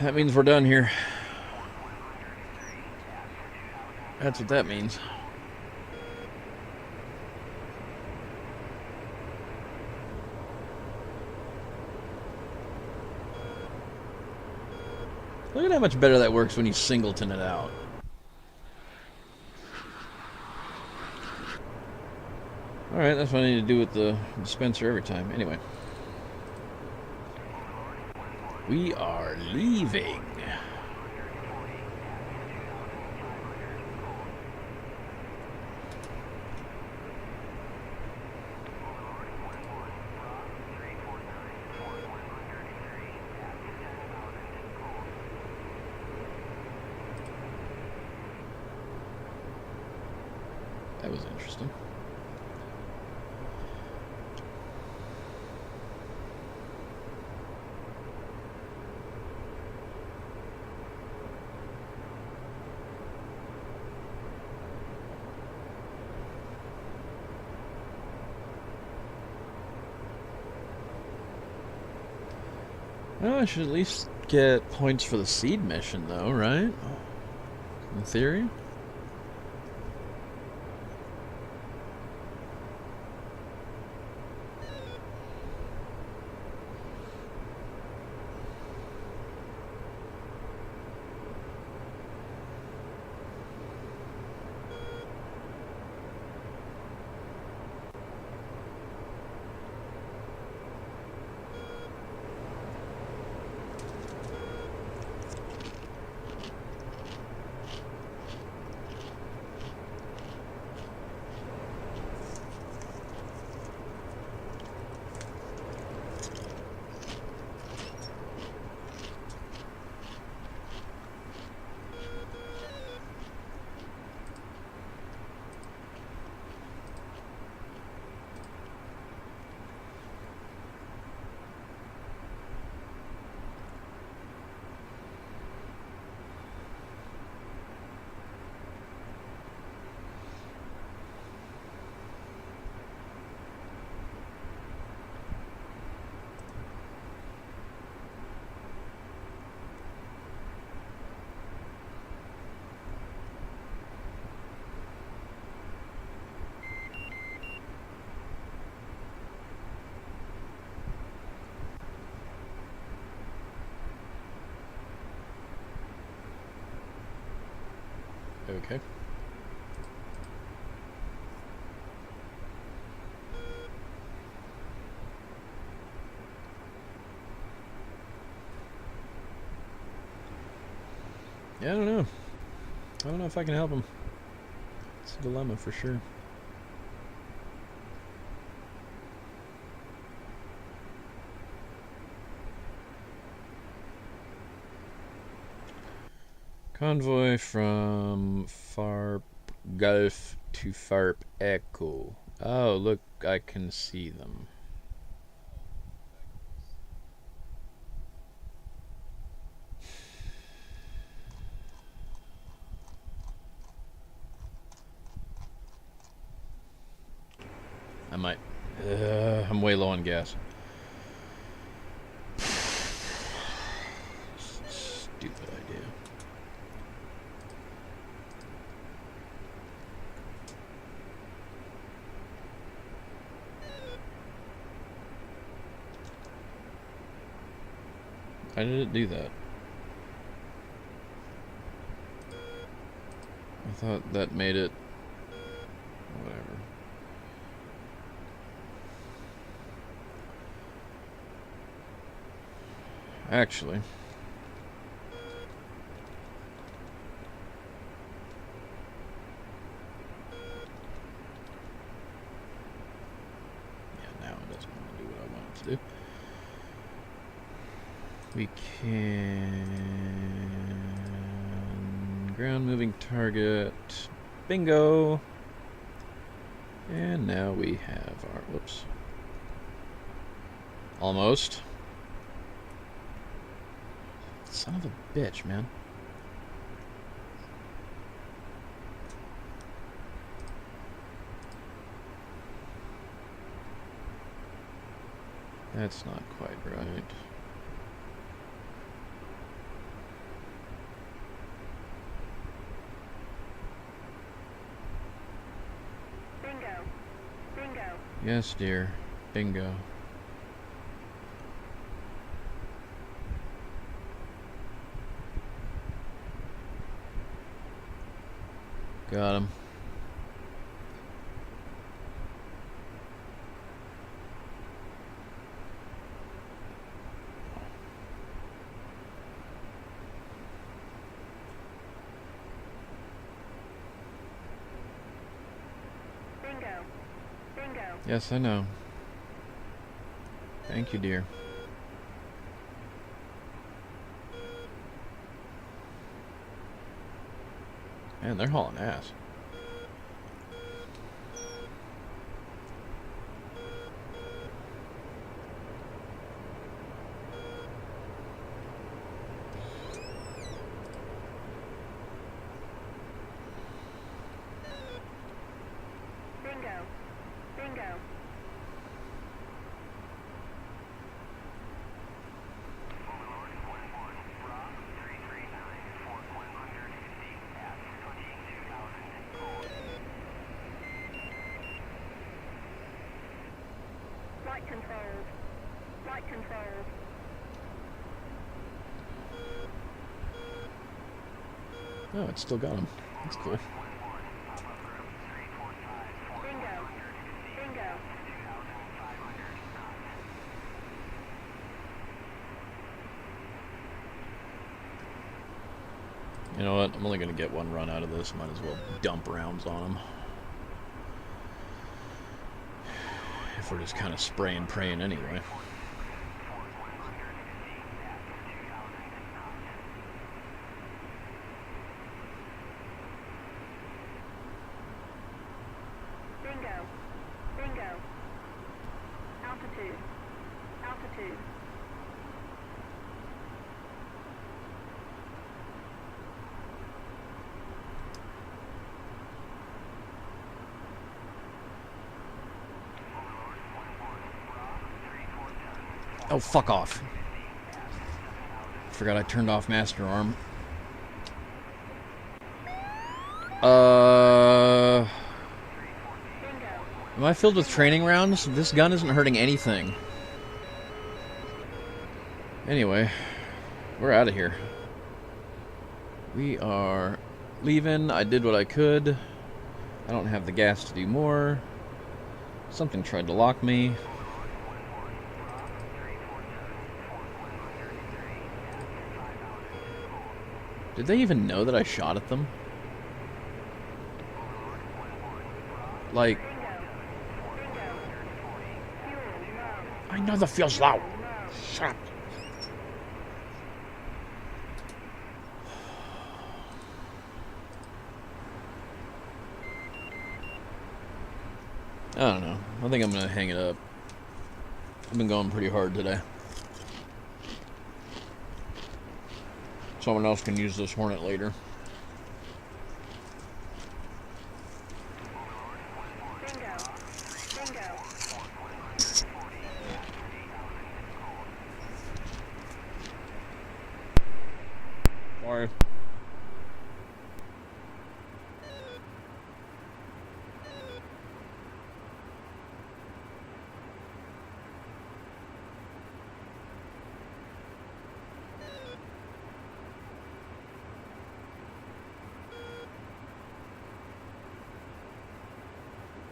That means we're done here. That's what that means. Look at how much better that works when you singleton it out. Alright, that's what I need to do with the dispenser every time. Anyway. We are leaving. That was interesting. Well, I should at least get points for the seed mission, though, right? In theory. Okay. Yeah, I don't know. I don't know if I can help him. It's a dilemma for sure. Convoy from Farp Gulf to Farp Echo. Oh, look, I can see them. I might. I'm way low on gas. Stupid idea. Why did it do that? I thought that made it... whatever. Actually... yeah, now it doesn't want to do what I want it to do. We can ground moving target. Bingo. And now we have our, whoops. Almost. Son of a bitch, man. That's not quite right. Bingo. Bingo. Yes, dear. Bingo. Got him. Bingo. Bingo. Yes, I know. Thank you, dear. Man, they're hauling ass. Bingo. Bingo. Flight controls. Flight controls. Oh, it's still got him. That's cool. Bingo. Bingo. You know what? I'm only going to get one run out of this. Might as well dump rounds on him. If we're just kind of spraying, praying anyway. Bingo. Bingo. Altitude. Altitude. Oh, fuck off. Forgot I turned off Master Arm. Bingo. Am I filled with training rounds? This gun isn't hurting anything. Anyway, we're out of here. We are leaving. I did what I could. I don't have the gas to do more. Something tried to lock me. Did they even know that I shot at them? Like, I know the fuel's low. Shut up. I don't know. I think I'm gonna hang it up. I've been going pretty hard today. Someone else can use this Hornet later. Bingo. Bingo. Sorry.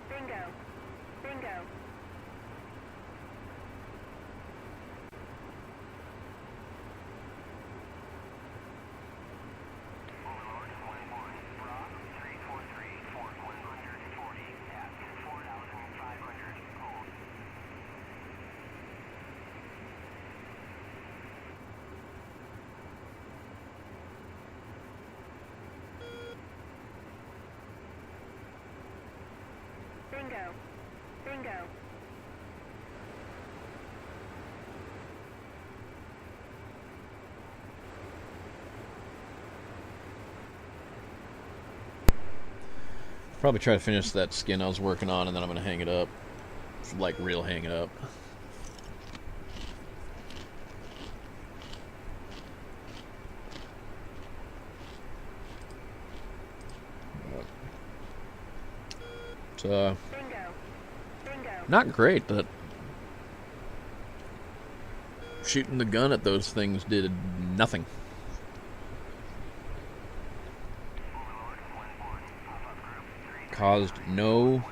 Bingo. Bingo. Bingo. Probably try to finish that skin I was working on, and then I'm gonna hang it up, like real hang it up. It's Bingo. Bingo. not great, but shooting the gun at those things did nothing. Caused no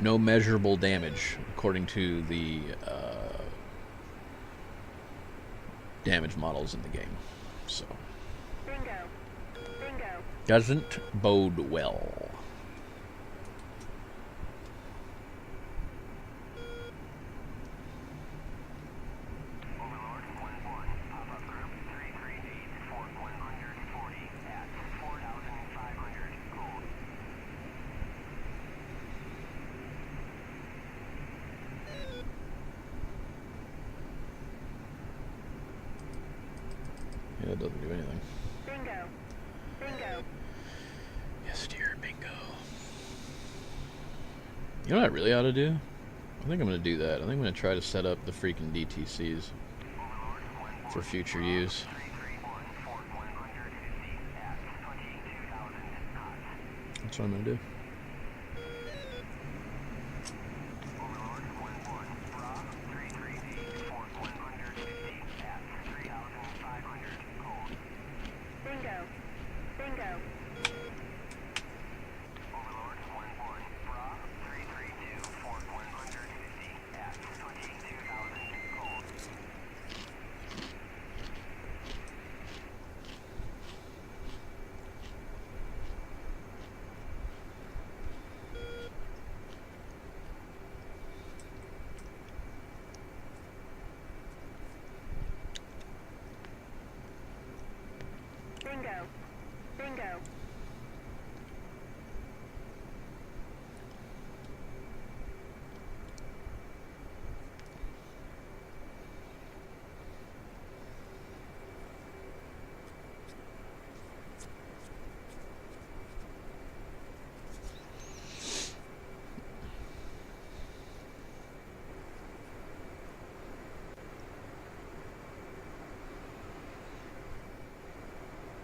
no measurable damage according to the damage models in the game. So Bingo. Bingo. doesn't bode well. Yeah, it doesn't do anything. Bingo. Bingo. Yes, dear, bingo. You know what I really ought to do? I think I'm going to do that. I think I'm going to try to set up the freaking DTCs for future use. That's what I'm going to do. Bingo. Bingo. Bingo. Bingo.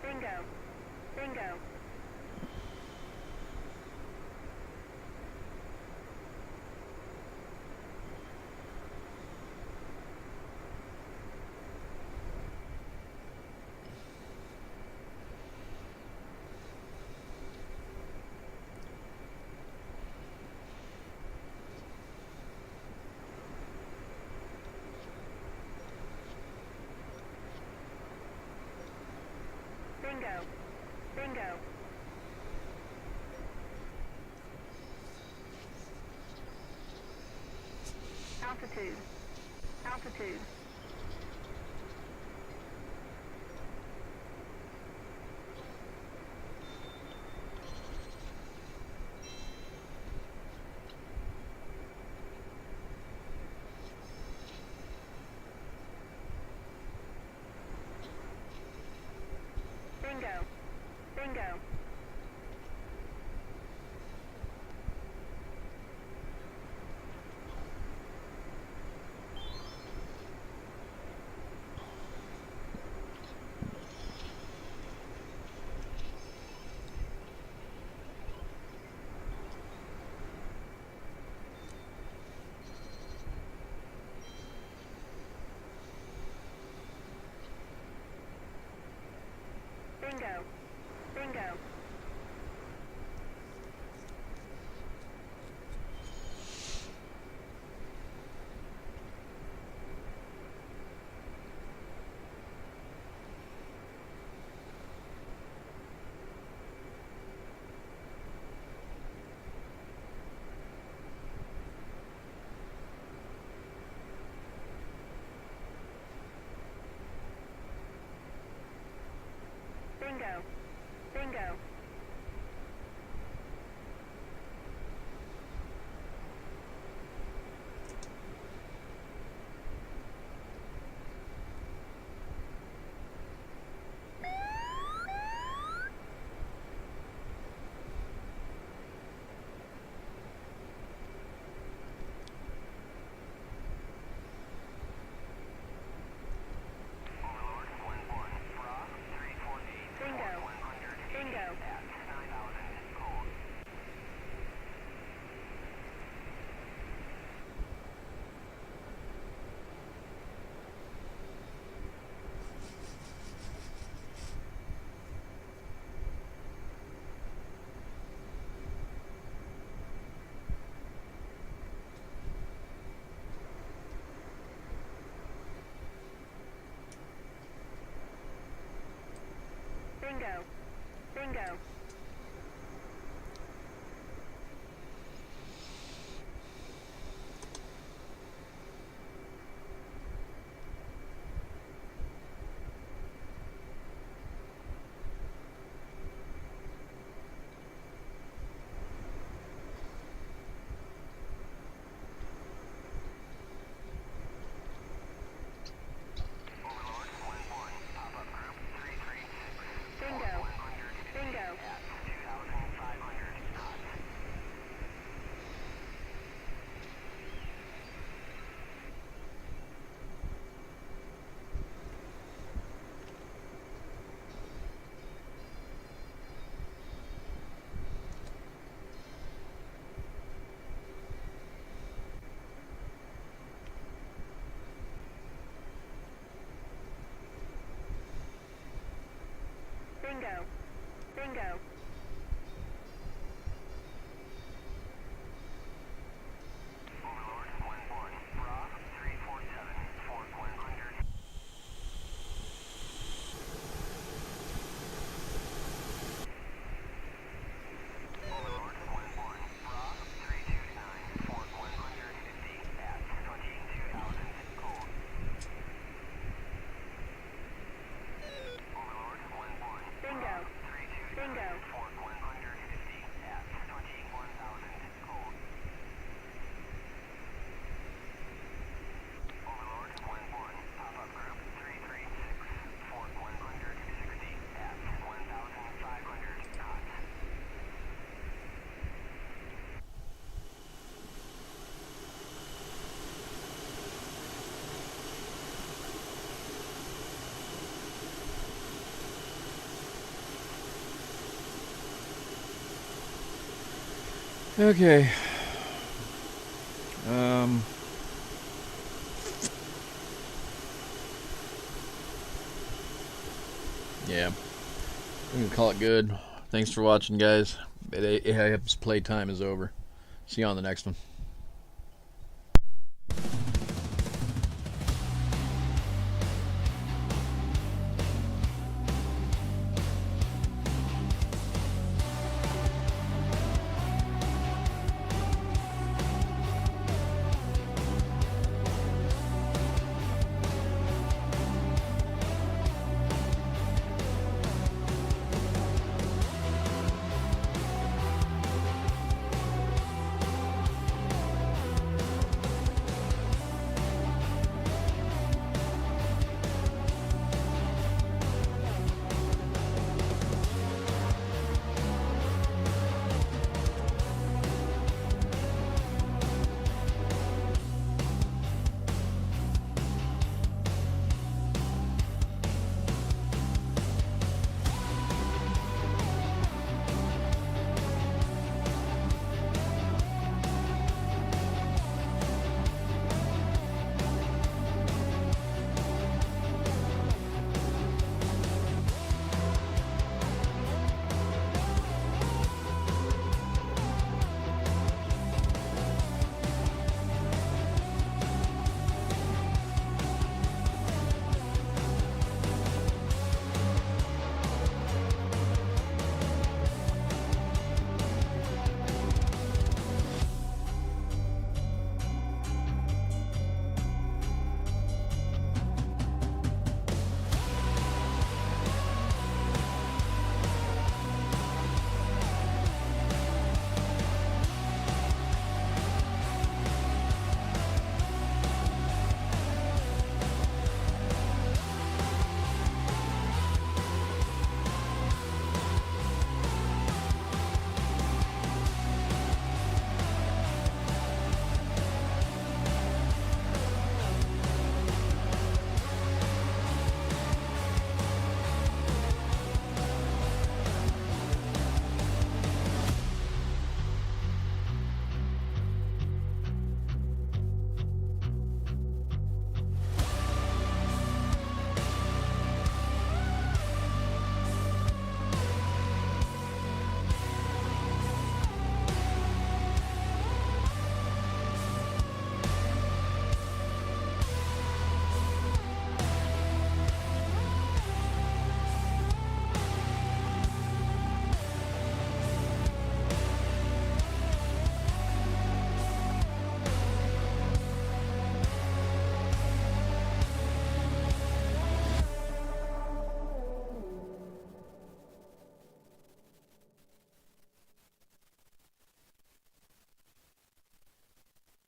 Bingo. Bingo. Bingo. Bingo. Altitude. Altitude. Bingo. Bingo. Bingo. Bingo. Bingo. Bingo. Bingo. Bingo. Bingo. Bingo. Bingo. Bingo. Bingo. Bingo. Bingo. Bingo. Okay. Yeah. I'm gonna call it good. Thanks for watching, guys. Playtime is over. See you on the next one.